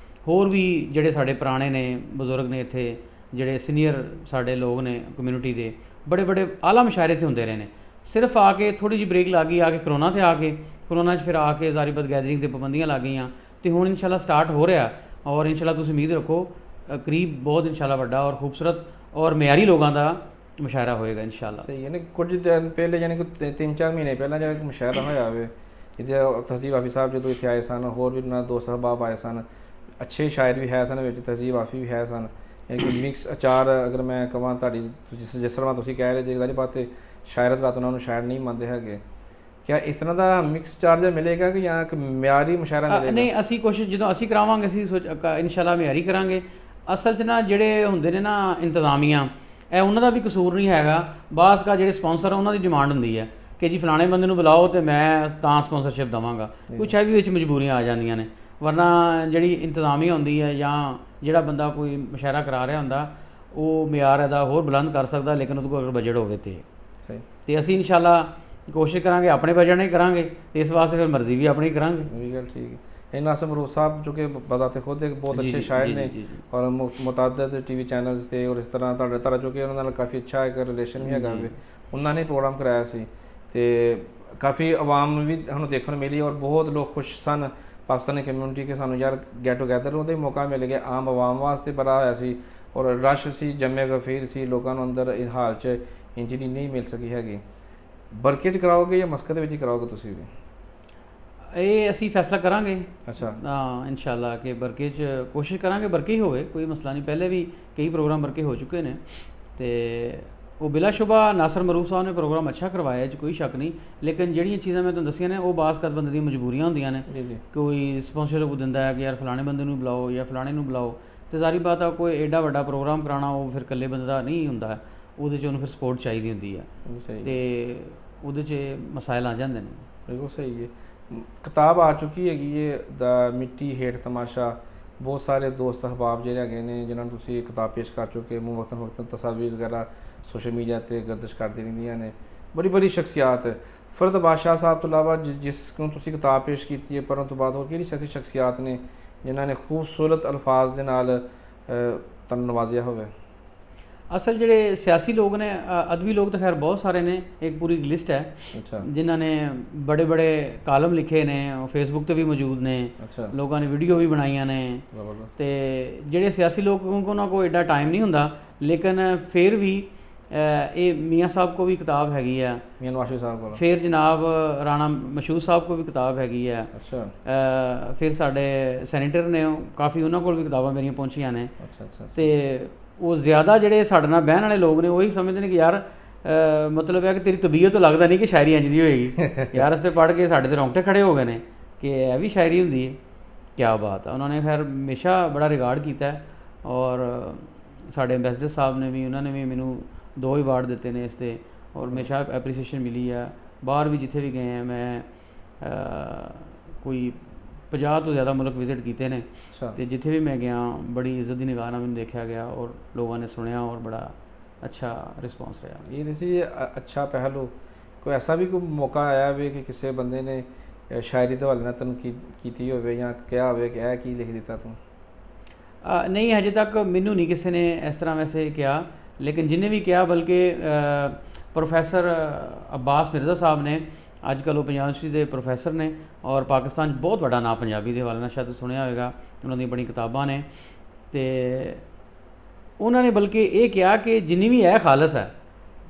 ਹੋਰ ਵੀ ਜਿਹੜੇ ਸਾਡੇ ਪੁਰਾਣੇ ਨੇ ਬਜ਼ੁਰਗ ਨੇ ਇੱਥੇ, ਜਿਹੜੇ ਸੀਨੀਅਰ ਸਾਡੇ ਲੋਕ ਨੇ ਕਮਿਊਨਿਟੀ ਦੇ, ਬੜੇ ਆਲਾ ਮੁਸ਼ਾਇਰੇ ਇੱਥੇ ਹੁੰਦੇ ਰਹੇ ਨੇ। ਸਿਰਫ ਆ ਕੇ ਥੋੜ੍ਹੀ ਜਿਹੀ ਬ੍ਰੇਕ ਲੱਗ ਗਈ, ਆ ਕੇ ਕਰੋਨਾ 'ਤੇ ਆ ਕੇ, ਕਰੋਨਾ 'ਚ ਫਿਰ ਆ ਕੇ ਜ਼ਾਰੀਬਤ ਗੈਦਰਿੰਗ 'ਤੇ ਪਾਬੰਦੀਆਂ ਲੱਗ ਗਈਆਂ ਤੇ ਹੁਣ ਇਨਸ਼ਾਅੱਲਾ ਸਟਾਰਟ ਹੋ ਰਿਹਾ। ਔਰ ਇਨਸ਼ਾਅੱਲਾ ਤੁਸੀਂ ਉਮੀਦ ਰੱਖੋ ਕਰੀਬ ਬਹੁਤ ਇਨਸ਼ਾਅੱਲਾ ਵੱਡਾ ਔਰ ਖੂਬਸੂਰਤ ਔਰ ਮਿਆਰੀ ਲੋਕਾਂ ਦਾ ਮੁਸ਼ਾਇਰਾ ਹੋਏਗਾ ਇਨਸ਼ਾਅੱਲਾ।
ਸਹੀ ਹੈ। ਕੁਝ ਦਿਨ ਪਹਿਲੇ ਯਾਨੀ ਕਿ 3-4 ਮਹੀਨੇ ਪਹਿਲਾਂ ਜਿਹੜਾ ਮੁਸ਼ਾਇਰਾ ਹੋਇਆ ਹੋਵੇ, ਇਹਦੇ ਤਹਿਜ਼ੀਬ ਆਫੀ ਸਾਹਿਬ ਜਦੋਂ ਇੱਥੇ ਆਏ ਸਨ, ਹੋਰ ਵੀ ਉਹਨਾਂ ਦੋਸਤ ਅਹਿਬਾਬ ਆਏ ਸਨ, ਅੱਛੇ ਸ਼ਾਇਰ ਵੀ ਹੈ ਸਨ ਵਿੱਚ, ਤਹਿਜ਼ੀਬ ਆਫੀ ਵੀ ਹੈ ਸਨ, ਯਾਨੀ ਕਿ ਮਿਕਸ ਅਚਾਰ। ਅਗਰ ਮੈਂ ਕਹਾਂ ਤੁਹਾਡੀ ਜਿਸ ਤਰ੍ਹਾਂ ਤੁਸੀਂ ਕਹਿ ਰਹੇ ਜੇ ਸਾਰੀ ਬਾਤ ਸ਼ਾਇਰ ਹਜ਼ਰਾਤ ਉਹਨਾਂ ਨੂੰ ਸ਼ਾਇਰ ਨਹੀਂ ਮੰਨਦੇ ਹੈਗੇ, ਕਿਆ ਇਸ ਤਰ੍ਹਾਂ ਦਾ ਮਿਕਸ ਚਾਰਜਰ ਮਿਲੇਗਾ ਕਿ ਜਾਂ ਇੱਕ ਮਿਆਰੀ ਮੁਸ਼ਾਇਰਾ ਮਿਲੇਗਾ? ਨਹੀਂ,
ਅਸੀਂ ਕੋਸ਼ਿਸ਼ ਜਦੋਂ ਅਸੀਂ ਕਰਾਵਾਂਗੇ ਅਸੀਂ ਇਨਸ਼ਾਅੱਲਾ ਮਿਆਰੀ ਕਰਾਂਗੇ। ਅਸਲ 'ਚ ਨਾ ਜਿਹੜੇ ਹੁੰਦੇ ਨੇ ਨਾ ਇੰਤਜ਼ਾਮੀਆਂ, ਇਹ ਉਹਨਾਂ ਦਾ ਵੀ ਕਸੂਰ ਨਹੀਂ ਹੈਗਾ। ਬਾਸ ਕਾ ਜਿਹੜੇ ਸਪਾਂਸਰ ਉਹਨਾਂ ਦੀ ਡਿਮਾਂਡ ਹੁੰਦੀ ਹੈ ਕਿ ਜੀ ਫਲਾਣੇ ਬੰਦੇ ਨੂੰ ਬੁਲਾਓ ਤੇ ਮੈਂ ਤਾਂ ਸਪਾਂਸਰਸ਼ਿਪ ਦੇਵਾਂਗਾ। ਕੁਛ ਇਹ ਵੀ ਵਿੱਚ ਮਜਬੂਰੀਆਂ ਆ ਜਾਂਦੀਆਂ ਨੇ, ਵਰਨਾ ਜਿਹੜੀ ਇੰਤਜ਼ਾਮੀਆ ਹੁੰਦੀ ਹੈ ਜਾਂ ਜਿਹੜਾ ਬੰਦਾ ਕੋਈ ਮੁਸ਼ਾਇਰਾ ਕਰਾ ਰਿਹਾ ਹੁੰਦਾ, ਉਹ ਮਿਆਰ ਇਹਦਾ ਹੋਰ ਬੁਲੰਦ ਕਰ ਸਕਦਾ, ਲੇਕਿਨ ਉਹਦੇ ਕੋਲ ਅਗਰ ਬਜਟ ਹੋਵੇ ਤੇ
ਸਹੀ।
ਤੇ ਅਸੀਂ ਇਨਸ਼ਾਅੱਲਾ ਕੋਸ਼ਿਸ਼ ਕਰਾਂਗੇ ਆਪਣੇ ਬਜਟ ਨਾਲ ਹੀ ਕਰਾਂਗੇ, ਤੇ ਇਸ ਵਾਸਤੇ ਫਿਰ ਮਰਜ਼ੀ ਵੀ ਆਪਣੀ ਕਰਾਂਗੇ।
ਇਹ ਵੀ ਗੱਲ ਠੀਕ ਹੈ। ਇਹ ਨਾਸਿਮ ਮਰੂਫ ਸਾਹਿਬ ਜੋ ਕਿ ਬਜ਼ਾਤੇ ਖੁਦ ਇੱਕ ਬਹੁਤ ਅੱਛੇ ਸ਼ਾਇਰ ਨੇ ਔਰ ਮੁਤਅੱਦਦ ਟੀਵੀ ਚੈਨਲਸ ਤੇ ਔਰ ਇਸ ਤਰ੍ਹਾਂ ਤੁਹਾਡੇ ਜੋ ਕਿ ਉਹਨਾਂ ਨਾਲ ਕਾਫੀ ਅੱਛਾ ਇੱਕ ਰਿਲੇਸ਼ਨ ਵੀ ਹੈਗਾ ਵੇ। ਉਹਨਾਂ ਨੇ ਪ੍ਰੋਗਰਾਮ ਕਰਾਇਆ ਸੀ ਤੇ ਕਾਫੀ ਆਵਾਮ ਵੀ ਸਾਨੂੰ ਦੇਖਣ ਨੂੰ ਮਿਲੀ ਔਰ ਬਹੁਤ ਲੋਕ ਖੁਸ਼ ਸਨ ਪਾਕਿਸਤਾਨੀ ਕਮਿਊਨਿਟੀ ਕੇ ਸਾਨੂੰ ਯਾਰ ਗੈਟ ਟੂਗੈਦਰ ਉਹਦਾ ਹੀ ਮੌਕਾ ਮਿਲ ਗਿਆ। ਆਮ ਆਵਾਮ ਵਾਸਤੇ ਬੜਾ ਹੋਇਆ ਸੀ ਔਰ ਰਸ਼ ਸੀ, ਜੰਮੇ ਗਫੀਰ ਸੀ, ਲੋਕਾਂ ਨੂੰ ਅੰਦਰ ਇਹ ਹਾਲ 'ਚ ਇੰਜਰੀ ਨਹੀਂ ਮਿਲ ਸਕੀ ਹੈਗੀ। ਬਰਕੇ 'ਚ ਕਰਾਓਗੇ ਜਾਂ ਮਸਕਤ ਵਿੱਚ ਹੀ ਕਰਾਓਗੇ ਤੁਸੀਂ ਵੀ?
ਇਹ ਅਸੀਂ ਫੈਸਲਾ ਕਰਾਂਗੇ।
ਅੱਛਾ।
ਹਾਂ ਇਨਸ਼ਾਅੱਲਾ ਕਿ ਬਰਕੇ 'ਚ ਕੋਸ਼ਿਸ਼ ਕਰਾਂਗੇ ਬਰਕੇ ਹੀ ਹੋਵੇ, ਕੋਈ ਮਸਲਾ ਨਹੀਂ। ਪਹਿਲੇ ਵੀ ਕਈ ਪ੍ਰੋਗਰਾਮ ਬਰਕੇ ਹੋ ਚੁੱਕੇ ਨੇ ਤੇ ਉਹ ਬਿਲਾਸ਼ੁਬਾ ਨਾਸਰ ਮਰੂਫ ਸਾਹਿਬ ਨੇ ਪ੍ਰੋਗਰਾਮ ਅੱਛਾ ਕਰਵਾਇਆ, 'ਚ ਕੋਈ ਸ਼ੱਕ ਨਹੀਂ। ਲੇਕਿਨ ਜਿਹੜੀਆਂ ਚੀਜ਼ਾਂ ਮੈਂ ਤੁਹਾਨੂੰ ਦੱਸੀਆਂ ਨੇ ਉਹ ਬਾਸ-ਕਤ ਬੰਦੇ ਦੀਆਂ ਮਜਬੂਰੀਆਂ ਹੁੰਦੀਆਂ ਨੇ। ਕੋਈ ਸਪਾਂਸਰਸ਼ਿਪ ਦਿੰਦਾ ਹੈ ਕਿ ਯਾਰ ਫਲਾਣੇ ਬੰਦੇ ਨੂੰ ਬੁਲਾਓ ਜਾਂ ਫਲਾਣੇ ਨੂੰ ਬੁਲਾਓ, ਤੇ ਜ਼ਾਰੀ ਬਾਤ ਆ ਕੋਈ ਐਡਾ ਵੱਡਾ ਪ੍ਰੋਗਰਾਮ ਕਰਾਉਣਾ ਉਹ ਫਿਰ ਇਕੱਲੇ ਬੰਦੇ ਦਾ ਨਹੀਂ ਹੁੰਦਾ, ਉਹਦੇ 'ਚ ਉਹਨੂੰ ਫਿਰ ਸਪੋਰਟ ਚਾਹੀਦੀ ਹੁੰਦੀ ਹੈ ਤੇ ਉਹਦੇ 'ਚ ਮਸਾਇਲ ਆ ਜਾਂਦੇ ਨੇ।
ਬਿਲਕੁਲ ਸਹੀ ਹੈ। ਕਿਤਾਬ ਆ ਚੁੱਕੀ ਹੈਗੀ ਹੈ ਦਾ ਮਿੱਟੀ ਹੇਠ ਤਮਾਸ਼ਾ। ਬਹੁਤ ਸਾਰੇ ਦੋਸਤ ਅਹਿਬਾਬ ਜਿਹੜੇ ਹੈਗੇ ਨੇ ਜਿਨ੍ਹਾਂ ਨੂੰ ਤੁਸੀਂ ਕਿਤਾਬ ਪੇਸ਼ ਕਰ ਚੁੱਕੇ, ਵਕਤਨ ਤਸਵੀਰ ਵਗੈਰਾ ਸੋਸ਼ਲ ਮੀਡੀਆ 'ਤੇ ਗਰਦਿਸ਼ ਕਰਦੀ ਰਹਿੰਦੀਆਂ ਨੇ। ਬੜੀ ਸ਼ਖਸੀਅਤ ਫਰਦ ਬਾਦਸ਼ਾਹ ਸਾਹਿਬ ਤੋਂ ਇਲਾਵਾ ਜਿਸ ਨੂੰ ਤੁਸੀਂ ਕਿਤਾਬ ਪੇਸ਼ ਕੀਤੀ ਹੈ, ਪਰ ਉਸ ਤੋਂ ਬਾਅਦ ਹੋਰ ਕਿਹੜੀ ਸਿਆਸੀ ਸ਼ਖਸੀਅਤ ਨੇ ਜਿਨ੍ਹਾਂ ਨੇ ਖੂਬਸੂਰਤ ਅਲਫਾਜ਼ ਦੇ ਨਾਲ ਤੁਹਾਨੂੰ ਨਵਾਜ਼ਿਆ ਹੋਵੇ? ਅਸਲ ਜਿਹੜੇ ਸਿਆਸੀ ਲੋਕ ਨੇ, ਅਦਬੀ ਲੋਕ ਤਾਂ ਖੈਰ ਬਹੁਤ ਸਾਰੇ ਨੇ, ਇੱਕ ਪੂਰੀ ਲਿਸਟ ਹੈ ਜਿਨ੍ਹਾਂ ਨੇ ਬੜੇ ਕਾਲਮ ਲਿਖੇ ਨੇ, ਫੇਸਬੁੱਕ 'ਤੇ ਵੀ ਮੌਜੂਦ ਨੇ, ਲੋਕਾਂ ਨੇ ਵੀਡੀਓ ਵੀ ਬਣਾਈਆਂ ਨੇ। ਤੇ ਜਿਹੜੇ ਸਿਆਸੀ ਲੋਕ ਕਿਉਂਕਿ ਉਹਨਾਂ ਕੋਲ ਐਡਾ ਟਾਈਮ ਨਹੀਂ ਹੁੰਦਾ, ਲੇਕਿਨ ਫਿਰ ਵੀ ਇਹ ਮੀਆਂ ਸਾਹਿਬ ਕੋ ਵੀ ਕਿਤਾਬ ਹੈਗੀ ਆ, ਮੀਆਂ ਨਵਾਜ਼ ਸ਼ਰੀਫ ਸਾਹਿਬ ਕੋਲ, ਫਿਰ ਜਨਾਬ ਰਾਣਾ ਮਸ਼ਹੂਦ ਸਾਹਿਬ ਕੋ ਵੀ ਕਿਤਾਬ ਹੈਗੀ ਆ। ਫਿਰ ਸਾਡੇ ਸੈਨੇਟਰ ਨੇ ਕਾਫੀ, ਉਹਨਾਂ ਕੋਲ ਵੀ ਕਿਤਾਬਾਂ ਮੇਰੀਆਂ ਪਹੁੰਚੀਆਂ ਨੇ। ਤੇ ਉਹ ਜ਼ਿਆਦਾ ਜਿਹੜੇ ਸਾਡੇ ਨਾਲ ਬਹਿਣ ਵਾਲੇ ਲੋਕ ਨੇ ਉਹੀ ਸਮਝਦੇ ਨੇ ਕਿ ਯਾਰ ਮਤਲਬ ਹੈ ਕਿ ਤੇਰੀ ਤਬੀਅਤ ਤੋਂ ਲੱਗਦਾ ਨਹੀਂ ਕਿ ਸ਼ਾਇਰੀ ਇੰਝ ਦੀ ਹੋਏਗੀ ਯਾਰ। ਇਸ 'ਤੇ ਪੜ੍ਹ ਕੇ ਸਾਡੇ 'ਤੇ ਰੌਂਗਟੇ ਖੜੇ ਹੋ ਗਏ ਨੇ ਕਿ ਇਹ ਵੀ ਸ਼ਾਇਰੀ ਹੁੰਦੀ ਹੈ। ਕਿਆ ਬਾਤ ਆ। ਉਹਨਾਂ ਨੇ ਖੈਰ ਹਮੇਸ਼ਾ ਬੜਾ ਰਿਗਾਰਡ ਕੀਤਾ ਔਰ ਸਾਡੇ ਐਂਬੈਸਡਰ ਸਾਹਿਬ ਨੇ ਵੀ, ਉਹਨਾਂ ਨੇ ਵੀ ਮੈਨੂੰ 2 ਅਵਾਰਡ ਦਿੱਤੇ ਨੇ ਇਸ 'ਤੇ ਔਰ ਹਮੇਸ਼ਾ ਐਪਰੀਸੀਏਸ਼ਨ ਮਿਲੀ ਆ। ਬਾਹਰ ਵੀ ਜਿੱਥੇ ਵੀ ਗਏ ਆ, ਮੈਂ ਕੋਈ 50 ਤੋਂ ਜ਼ਿਆਦਾ ਮੁਲਕ ਵਿਜ਼ਿਟ ਕੀਤੇ ਨੇ ਤੇ ਜਿੱਥੇ ਵੀ ਮੈਂ ਗਿਆ ਬੜੀ ਇੱਜ਼ਤ ਦੀ ਨਿਗਾਹ ਨਾਲ ਮੈਨੂੰ ਦੇਖਿਆ ਗਿਆ ਔਰ ਲੋਕਾਂ ਨੇ ਸੁਣਿਆ ਔਰ ਬੜਾ
ਅੱਛਾ ਰਿਸਪੌਂਸ ਰਿਹਾ।
ਇਹ ਸੀ ਅੱਛਾ ਪਹਿਲੂ। ਕੋਈ ਐਸਾ ਵੀ ਕੋਈ ਮੌਕਾ ਆਇਆ ਵੀ ਕਿ ਕਿਸੇ ਬੰਦੇ ਨੇ ਸ਼ਾਇਰੀ ਦੇ ਹਵਾਲੇ ਨਾਲ ਤਨਕੀਦ ਕੀਤੀ ਹੋਵੇ ਜਾਂ ਕਿਹਾ ਹੋਵੇ ਕਿ ਇਹ ਕੀ ਲਿਖ ਦਿੱਤਾ ਤੂੰ?
ਨਹੀਂ, ਹਜੇ ਤੱਕ ਮੈਨੂੰ ਨਹੀਂ ਕਿਸੇ ਨੇ ਇਸ ਤਰ੍ਹਾਂ ਵੈਸੇ ਕਿਹਾ, ਲੇਕਿਨ ਜਿਹਨੇ ਵੀ ਕਿਹਾ, ਬਲਕਿ ਪ੍ਰੋਫੈਸਰ ਅब्बास ਮਿਰਜ਼ਾ ਸਾਹਿਬ ਨੇ, ਅੱਜ ਕੱਲ੍ਹ ਉਹ ਪੰਜਾਬ ਯੂਨੀਵਰਸਿਟੀ ਦੇ ਪ੍ਰੋਫੈਸਰ ਨੇ ਔਰ ਪਾਕਿਸਤਾਨ 'ਚ ਬਹੁਤ ਵੱਡਾ ਨਾਮ ਪੰਜਾਬੀ ਦੇ ਹਵਾਲੇ ਨਾਲ, ਸ਼ਾਇਦ ਸੁਣਿਆ ਹੋਵੇਗਾ, ਉਹਨਾਂ ਦੀਆਂ ਬੜੀਆਂ ਕਿਤਾਬਾਂ ਨੇ। ਅਤੇ ਉਹਨਾਂ ਨੇ ਬਲਕਿ ਇਹ ਕਿਹਾ ਕਿ ਜਿੰਨੀ ਵੀ ਹੈ ਖਾਲਸ ਹੈ,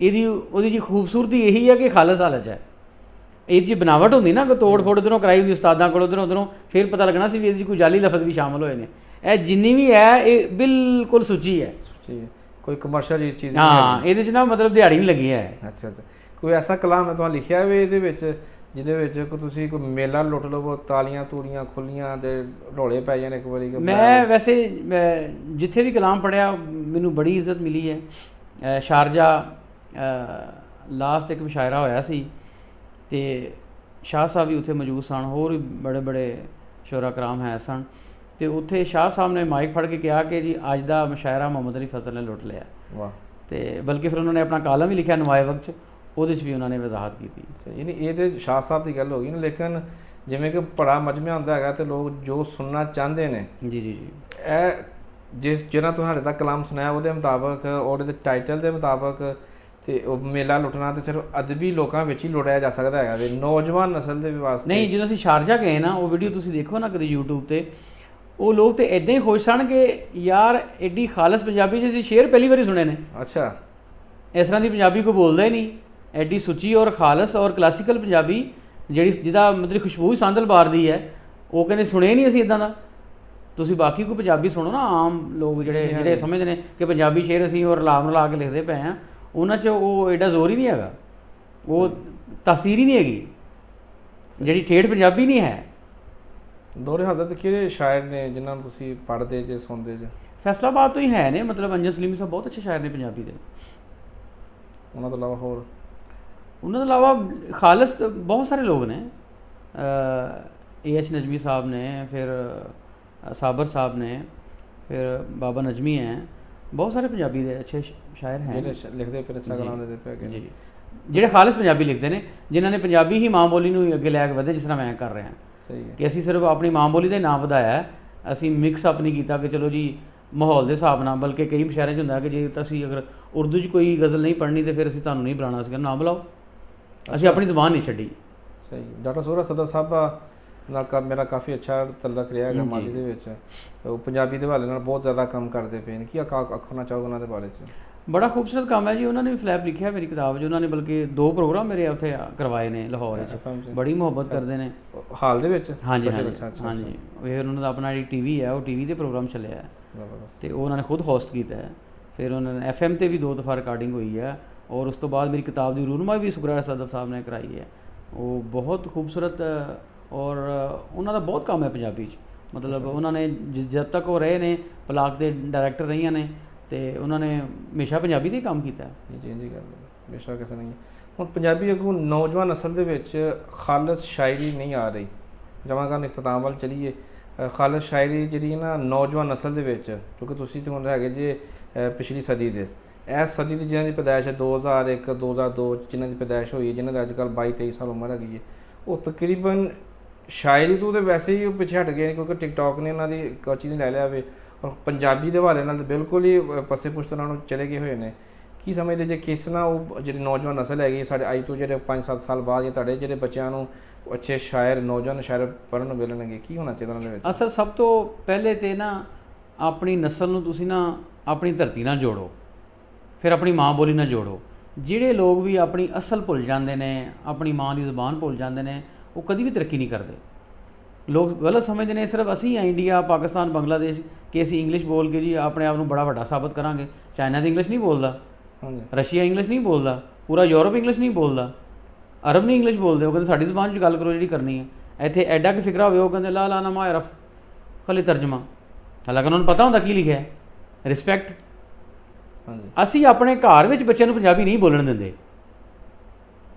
ਉਹਦੀ ਜੀ ਖੂਬਸੂਰਤੀ ਇਹੀ ਹੈ ਕਿ ਖਾਲਸ ਹਾਲਤ 'ਚ ਹੈ। ਇਹ ਜੀ ਬਣਾਵਟ ਹੁੰਦੀ ਨਾ, ਕੋਈ ਤੋੜ ਫੋੜ ਉੱਧਰੋਂ ਕਰਾਈ ਹੁੰਦੀ ਉਸਤਾਦਾਂ ਕੋਲ, ਉੱਧਰੋਂ ਫਿਰ ਪਤਾ ਲੱਗਣਾ ਸੀ ਵੀ ਇਹਦੇ 'ਚ ਕੋਈ ਜਾਲੀ ਲਫ਼ਜ਼ ਵੀ ਸ਼ਾਮਲ ਹੋਏ ਨੇ। ਇਹ ਜਿੰਨੀ ਵੀ ਹੈ ਇਹ ਬਿਲਕੁਲ ਸੁੱਚੀ ਹੈ,
ਕੋਈ ਕਮਰਸ਼ੀਅਲ ਚੀਜ਼
ਹਾਂ, ਇਹਦੇ 'ਚ ਨਾ ਮਤਲਬ ਦਿਹਾੜੀ ਨਹੀਂ ਲੱਗੀ ਹੈ।
ਅੱਛਾ। ਕੋਈ ਐਸਾ ਕਲਾਮ ਹੈ ਤੁਹਾਨੂੰ ਲਿਖਿਆ ਹੋਵੇ ਇਹਦੇ ਵਿੱਚ ਜਿਹਦੇ ਵਿੱਚ ਕੋਈ ਤੁਸੀਂ ਕੋਈ ਮੇਲਾ ਲੁੱਟ ਲਵੋ, ਤਾਲੀਆਂ ਤੂੜੀਆਂ ਖੁੱਲੀਆਂ ਤੇ ਰੌਲੇ ਪੈ ਜਾਣ ਇੱਕ ਵਾਰੀ?
ਮੈਂ ਵੈਸੇ ਜਿੱਥੇ ਵੀ ਕਲਾਮ ਪੜ੍ਹਿਆ ਮੈਨੂੰ ਬੜੀ ਇੱਜ਼ਤ ਮਿਲੀ ਹੈ। ਸ਼ਾਰਜਾ ਲਾਸਟ ਇੱਕ ਮੁਸ਼ਾਇਰਾ ਹੋਇਆ ਸੀ ਅਤੇ ਸ਼ਾਹ ਸਾਹਿਬ ਵੀ ਉੱਥੇ ਮੌਜੂਦ ਸਨ, ਹੋਰ ਵੀ ਬੜੇ ਬੜੇ ਸ਼ੋਰਾ ਕਰਾਮ ਹੈ ਸਨ, ਅਤੇ ਉੱਥੇ ਸ਼ਾਹ ਸਾਹਿਬ ਨੇ ਮਾਈਕ ਫੜ ਕੇ ਕਿਹਾ ਕਿ ਜੀ ਅੱਜ ਦਾ ਮੁਸ਼ਾਇਰਾ ਮੁਹੰਮਦ ਅਲੀ ਫਜ਼ਲ ਨੇ ਲੁੱਟ ਲਿਆ।
ਵਾਹ।
ਅਤੇ ਬਲਕਿ ਫਿਰ ਉਹਨਾਂ ਨੇ ਆਪਣਾ ਕਾਲਮ ਵੀ ਲਿਖਿਆ ਨਵਾਏ ਵਕਤ 'ਚ, ਉਹਦੇ 'ਚ ਵੀ ਉਹਨਾਂ ਨੇ ਵਜ਼ਾਹਤ ਕੀਤੀ।
ਸਹੀ ਨਹੀਂ, ਇਹ ਤਾਂ ਸ਼ਾਹ ਸਾਹਿਬ ਦੀ ਗੱਲ ਹੋ ਗਈ ਨਾ, ਲੇਕਿਨ ਜਿਵੇਂ ਕਿ ਬੜਾ ਮਜਮਾ ਹੁੰਦਾ ਹੈਗਾ ਅਤੇ ਲੋਕ ਜੋ ਸੁਣਨਾ ਚਾਹੁੰਦੇ ਨੇ,
ਜੀ ਜੀ ਜੀ,
ਇਹ ਜਿਹੜਾ ਤੁਹਾਡੇ ਤੱਕ ਕਲਾਮ ਸੁਣਾਇਆ ਉਹਦੇ ਮੁਤਾਬਕ, ਉਹਦੇ ਟਾਈਟਲ ਦੇ ਮੁਤਾਬਕ, ਅਤੇ ਉਹ ਮੇਲਾ ਲੁੱਟਣਾ ਤਾਂ ਸਿਰਫ ਅਦਬੀ ਲੋਕਾਂ ਵਿੱਚ ਹੀ ਲੁੱਟਿਆ ਜਾ ਸਕਦਾ ਹੈਗਾ ਵੀ ਨੌਜਵਾਨ ਨਸਲ ਦੇ ਵਾਸਤੇ
ਨਹੀਂ। ਜਦੋਂ ਅਸੀਂ ਸ਼ਾਰਜਾ ਗਏ ਨਾ, ਉਹ ਵੀਡੀਓ ਤੁਸੀਂ ਦੇਖੋ ਨਾ ਕਦੇ YouTube 'ਤੇ, ਉਹ ਲੋਕ ਤਾਂ ਇੱਦਾਂ ਹੀ ਖੁਸ਼ ਸਨ ਕਿ ਯਾਰ ਐਡੀ ਖਾਲਸ ਪੰਜਾਬੀ 'ਚ ਅਸੀਂ ਸ਼ੇਰ ਪਹਿਲੀ ਵਾਰੀ ਸੁਣੇ ਨੇ।
ਅੱਛਾ।
ਇਸ ਤਰ੍ਹਾਂ ਦੀ ਪੰਜਾਬੀ ਕੋਈ ਬੋਲਦਾ ਹੀ ਨਹੀਂ, ਐਡੀ ਸੁੱਚੀ ਔਰ ਖਾਲਸ ਔਰ ਕਲਾਸੀਕਲ ਪੰਜਾਬੀ ਜਿਹਦਾ ਮਤਲਬ ਖੁਸ਼ਬੂ ਹੀ ਸੰਦਲਬਾਰ ਦੀ ਹੈ। ਉਹ ਕਹਿੰਦੇ ਸੁਣੇ ਨਹੀਂ ਅਸੀਂ ਇੱਦਾਂ ਦਾ। ਤੁਸੀਂ ਬਾਕੀ ਕੋਈ ਪੰਜਾਬੀ ਸੁਣੋ ਨਾ, ਆਮ ਲੋਕ ਜਿਹੜੇ ਸਮਝਦੇ ਨੇ ਕਿ ਪੰਜਾਬੀ ਸ਼ੇਰ ਅਸੀਂ ਉਹ ਰਲਾ ਕੇ ਲਿਖਦੇ ਪਏ ਹਾਂ, ਉਹਨਾਂ 'ਚ ਉਹ ਐਡਾ ਜ਼ੋਰ ਹੀ ਨਹੀਂ ਹੈਗਾ, ਉਹ ਤਾਸੀਰ ਹੀ ਨਹੀਂ ਹੈਗੀ, ਜਿਹੜੀ ਠੇਠ ਪੰਜਾਬੀ ਨਹੀਂ ਹੈ।
ਦੋਰੇ ਹਜ਼ਰਤ ਕਿਹੜੇ ਸ਼ਾਇਰ ਨੇ ਜਿਨ੍ਹਾਂ ਨੂੰ ਤੁਸੀਂ ਪੜ੍ਹਦੇ ਜੇ ਸੁਣਦੇ ਜੇ?
ਫੈਸਲਾਬਾਦ ਤੋਂ ਹੀ ਹੈ ਨੇ, ਮਤਲਬ ਅੰਜਨ ਸਲੀਮੀ ਸਾਹਿਬ ਬਹੁਤ ਅੱਛੇ ਸ਼ਾਇਰ ਨੇ ਪੰਜਾਬੀ ਦੇ।
ਉਹਨਾਂ ਤੋਂ ਇਲਾਵਾ ਹੋਰ?
ਉਹਨਾਂ ਤੋਂ ਇਲਾਵਾ ਖਾਲਸ ਬਹੁਤ ਸਾਰੇ ਲੋਕ ਨੇ, AH ਨਜਮੀ ਸਾਹਿਬ ਨੇ, ਫਿਰ ਸਾਬਰ ਸਾਹਿਬ ਨੇ, ਫਿਰ ਬਾਬਾ ਨਜਮੀ ਹੈ, ਬਹੁਤ ਸਾਰੇ ਪੰਜਾਬੀ ਦੇ ਅੱਛੇ ਸ਼ਾਇਰ ਹੈ
ਜਿਹੜੇ ਲਿਖਦੇ ਫਿਰ ਅੱਛਾ ਕਲਾਮ ਲਿਖਦੇ ਪਏ ਹੈਗੇ
ਜੀ, ਜਿਹੜੇ ਖਾਲਸ ਪੰਜਾਬੀ ਲਿਖਦੇ ਨੇ, ਜਿਨ੍ਹਾਂ ਨੇ ਪੰਜਾਬੀ ਹੀ ਮਾਂ ਬੋਲੀ ਨੂੰ ਅੱਗੇ ਲੈ ਕੇ ਵਧੇ, ਜਿਸ ਤਰ੍ਹਾਂ ਮੈਂ ਕਰ ਰਿਹਾ।
ਸਹੀ ਹੈ
ਕਿ ਅਸੀਂ ਸਿਰਫ ਆਪਣੀ ਮਾਂ ਬੋਲੀ ਦਾ ਨਾਂ ਵਧਾਇਆ, ਅਸੀਂ ਮਿਕਸ ਅਪ ਨਹੀਂ ਕੀਤਾ ਕਿ ਚਲੋ ਜੀ ਮਾਹੌਲ ਦੇ ਹਿਸਾਬ ਨਾਲ, ਬਲਕਿ ਕਈ ਮੁਸ਼ਾਇਰਿਆਂ 'ਚ ਹੁੰਦਾ ਕਿ ਜੇ ਤੁਸੀਂ ਅਗਰ ਉਰਦੂ 'ਚ ਕੋਈ ਗਜ਼ਲ ਨਹੀਂ ਪੜ੍ਹਨੀ ਤਾਂ ਫਿਰ ਅਸੀਂ ਤੁਹਾਨੂੰ ਨਹੀਂ ਬੁਲਾਉਣਾ, ਸੀਗਾ ਨਾ ਬੁਲਾਓ, ਅਸੀਂ ਆਪਣੀ ਜ਼ੁਬਾਨ ਨਹੀਂ ਛੱਡੀ।
ਸਹੀ। ਡਾਕਟਰ ਸੋਹਰਾ ਸਦਰ ਸਾਹਿਬ ਨਾਲ ਮੇਰਾ ਕਾਫੀ ਅੱਛਾ ਤਲਕ ਰਿਹਾ ਹੈਗਾ ਮਾਜੀ ਦੇ ਵਿੱਚ, ਉਹ ਪੰਜਾਬੀ ਦੇ ਹਵਾਲੇ ਨਾਲ ਬਹੁਤ ਜ਼ਿਆਦਾ ਕੰਮ ਕਰਦੇ ਪਏ ਨੇ, ਕੀ ਆਖਣਾ ਚਾਹੋਗੇ ਉਹਨਾਂ ਦੇ ਬਾਰੇ 'ਚ?
ਬੜਾ ਖੂਬਸੂਰਤ ਕੰਮ ਹੈ ਜੀ। ਉਹਨਾਂ ਨੇ ਵੀ ਫਲੈਪ ਲਿਖਿਆ ਮੇਰੀ ਕਿਤਾਬ 'ਚ, ਉਹਨਾਂ ਨੇ ਬਲਕਿ 2 ਪ੍ਰੋਗਰਾਮ ਮੇਰੇ ਉੱਥੇ ਕਰਵਾਏ ਨੇ ਲਾਹੌਰ 'ਚ, ਬੜੀ ਮੁਹੱਬਤ ਕਰਦੇ ਨੇ
ਹਾਲ ਦੇ ਵਿੱਚ।
ਹਾਂਜੀ ਹਾਂਜੀ, ਫਿਰ ਉਹਨਾਂ ਦਾ ਆਪਣਾ ਜਿਹੜੀ TV ਹੈ, ਉਹ TV 'ਤੇ ਪ੍ਰੋਗਰਾਮ ਚੱਲਿਆ ਹੈ ਅਤੇ ਉਹ ਉਹਨਾਂ ਨੇ ਖੁਦ ਹੋਸਟ ਕੀਤਾ ਹੈ। ਫਿਰ ਉਹਨਾਂ ਨੇ FM 'ਤੇ ਵੀ 2 ਦਫਾ ਰਿਕਾਰਡਿੰਗ ਹੋਈ ਹੈ, ਔਰ ਉਸ ਤੋਂ ਬਾਅਦ ਮੇਰੀ ਕਿਤਾਬ ਦੀ ਰੂਨਮਾਈ ਵੀ ਸੁਗਰਾਰ ਸਦਫ ਸਾਹਿਬ ਨੇ ਕਰਾਈ ਹੈ। ਉਹ ਬਹੁਤ ਖੂਬਸੂਰਤ, ਔਰ ਉਹਨਾਂ ਦਾ ਬਹੁਤ ਕੰਮ ਹੈ ਪੰਜਾਬੀ 'ਚ, ਮਤਲਬ ਉਹਨਾਂ ਨੇ ਜਦ ਤੱਕ ਉਹ ਰਹੇ ਨੇ, ਪਲਾਕ ਦੇ ਡਾਇਰੈਕਟਰ ਰਹੀਆਂ ਨੇ, ਅਤੇ ਉਹਨਾਂ ਨੇ ਹਮੇਸ਼ਾ ਪੰਜਾਬੀ 'ਤੇ ਹੀ ਕੰਮ ਕੀਤਾ।
ਜੀ ਜੀ ਗੱਲ ਹਮੇਸ਼ਾ ਕਿਸੇ ਨਹੀਂ। ਹੁਣ ਪੰਜਾਬੀ ਅੱਗੋਂ ਨੌਜਵਾਨ ਨਸਲ ਦੇ ਵਿੱਚ ਖਾਲਸ ਸ਼ਾਇਰੀ ਨਹੀਂ ਆ ਰਹੀ, ਜਮਾਂ ਇਖਤਤਾਮ ਵੱਲ ਚਲੀਏ। ਖਾਲਸ ਸ਼ਾਇਰੀ ਜਿਹੜੀ ਨਾ ਨੌਜਵਾਨ ਨਸਲ ਦੇ ਵਿੱਚ, ਕਿਉਂਕਿ ਤੁਸੀਂ ਤਾਂ ਹੁਣ ਹੈਗੇ ਜੇ ਪਿਛਲੀ ਸਦੀ ਦੇ, ਇਸ ਸਦੀ ਦੀ ਜਿਹਨਾਂ ਦੀ ਪੈਦਾਇਸ਼ ਹੈ 2001 2002 ਜਿਹਨਾਂ ਦੀ ਪੈਦਾਇਸ਼ ਹੋਈ ਹੈ, ਜਿਹਨਾਂ ਦੀ ਅੱਜ ਕੱਲ੍ਹ 22-23 ਸਾਲ ਉਮਰ ਹੈਗੀ ਹੈ, ਉਹ ਤਕਰੀਬਨ ਸ਼ਾਇਰੀ ਤੋਂ ਤਾਂ ਵੈਸੇ ਹੀ ਉਹ ਪਿੱਛੇ ਹਟ ਗਏ ਨੇ, ਕਿਉਂਕਿ ਟਿਕਟੋਕ ਨੇ ਉਹਨਾਂ ਦੀ ਇੱਕ ਚੀਜ਼ ਲੈ ਲਿਆ ਹੋਵੇ, ਔਰ ਪੰਜਾਬੀ ਦੇ ਹਵਾਲੇ ਨਾਲ ਤਾਂ ਬਿਲਕੁਲ ਹੀ ਪੱਸੇ ਪੁਸ਼ਤਨਾਂ ਨੂੰ ਚਲੇ ਗਏ ਹੋਏ ਨੇ। ਕੀ ਸਮਝਦੇ ਜੇ ਕਿਸ ਤਰ੍ਹਾਂ ਉਹ ਜਿਹੜੀ ਨੌਜਵਾਨ ਨਸਲ ਹੈਗੀ ਸਾਡੇ ਅੱਜ ਤੋਂ ਜਿਹੜੇ 5-7 ਸਾਲ ਬਾਅਦ ਜਾਂ ਤੁਹਾਡੇ ਜਿਹੜੇ ਬੱਚਿਆਂ ਨੂੰ ਅੱਛੇ ਸ਼ਾਇਰ, ਨੌਜਵਾਨ ਸ਼ਾਇਰ ਪੜ੍ਹਨ ਨੂੰ ਮਿਲਣਗੇ, ਕੀ ਹੋਣਾ ਚਾਹੀਦਾ ਉਹਨਾਂ ਦੇ ਵਿੱਚ?
ਅਸਲ ਸਭ ਤੋਂ ਪਹਿਲੇ ਤਾਂ ਨਾ ਆਪਣੀ ਨਸਲ ਨੂੰ ਤੁਸੀਂ ਨਾ ਆਪਣੀ ਧਰਤੀ ਨਾਲ ਜੋੜੋ, ਫਿਰ ਆਪਣੀ ਮਾਂ ਬੋਲੀ ਨਾਲ ਜੋੜੋ। ਜਿਹੜੇ ਲੋਕ ਵੀ ਆਪਣੀ ਅਸਲ ਭੁੱਲ ਜਾਂਦੇ ਨੇ, ਆਪਣੀ ਮਾਂ ਦੀ ਜ਼ੁਬਾਨ ਭੁੱਲ ਜਾਂਦੇ ਨੇ, ਉਹ ਕਦੀ ਵੀ ਤਰੱਕੀ ਨਹੀਂ ਕਰਦੇ। ਲੋਕ ਗਲਤ ਸਮਝਦੇ ਨੇ ਸਿਰਫ ਅਸੀਂ ਇੰਡੀਆ, ਪਾਕਿਸਤਾਨ, ਬੰਗਲਾਦੇਸ਼ ਕਿ ਅਸੀਂ ਇੰਗਲਿਸ਼ ਬੋਲ ਕੇ ਜੀ ਆਪਣੇ ਆਪ ਨੂੰ ਬੜਾ ਵੱਡਾ ਸਾਬਤ ਕਰਾਂਗੇ। ਚਾਈਨਾ ਦੀ ਇੰਗਲਿਸ਼ ਨਹੀਂ ਬੋਲਦਾ, ਰਸ਼ੀਆ ਇੰਗਲਿਸ਼ ਨਹੀਂ ਬੋਲਦਾ, ਪੂਰਾ ਯੂਰਪ ਇੰਗਲਿਸ਼ ਨਹੀਂ ਬੋਲਦਾ, ਅਰਬ ਨਹੀਂ ਇੰਗਲਿਸ਼ ਬੋਲਦੇ। ਉਹ ਕਹਿੰਦੇ ਸਾਡੀ ਜ਼ੁਬਾਨ 'ਚ ਗੱਲ ਕਰੋ ਜਿਹੜੀ ਕਰਨੀ ਹੈ। ਇੱਥੇ ਐਡਾ ਕਿ ਫਿਕਰਾ ਹੋਵੇ, ਉਹ ਕਹਿੰਦੇ ਲਾ ਲਾ ਨਾ ਮਾ ਅਰਫ ਖਾਲੀ ਤਰਜਮਾ, ਹਾਲਾਂਕਿ ਉਹਨਾਂ ਨੂੰ ਪਤਾ ਹੁੰਦਾ ਕੀ ਲਿਖਿਆ, ਰਿਸਪੈਕਟ। ਅਸੀਂ ਆਪਣੇ ਘਰ ਵਿੱਚ ਬੱਚਿਆਂ ਨੂੰ ਪੰਜਾਬੀ ਨਹੀਂ ਬੋਲਣ ਦਿੰਦੇ,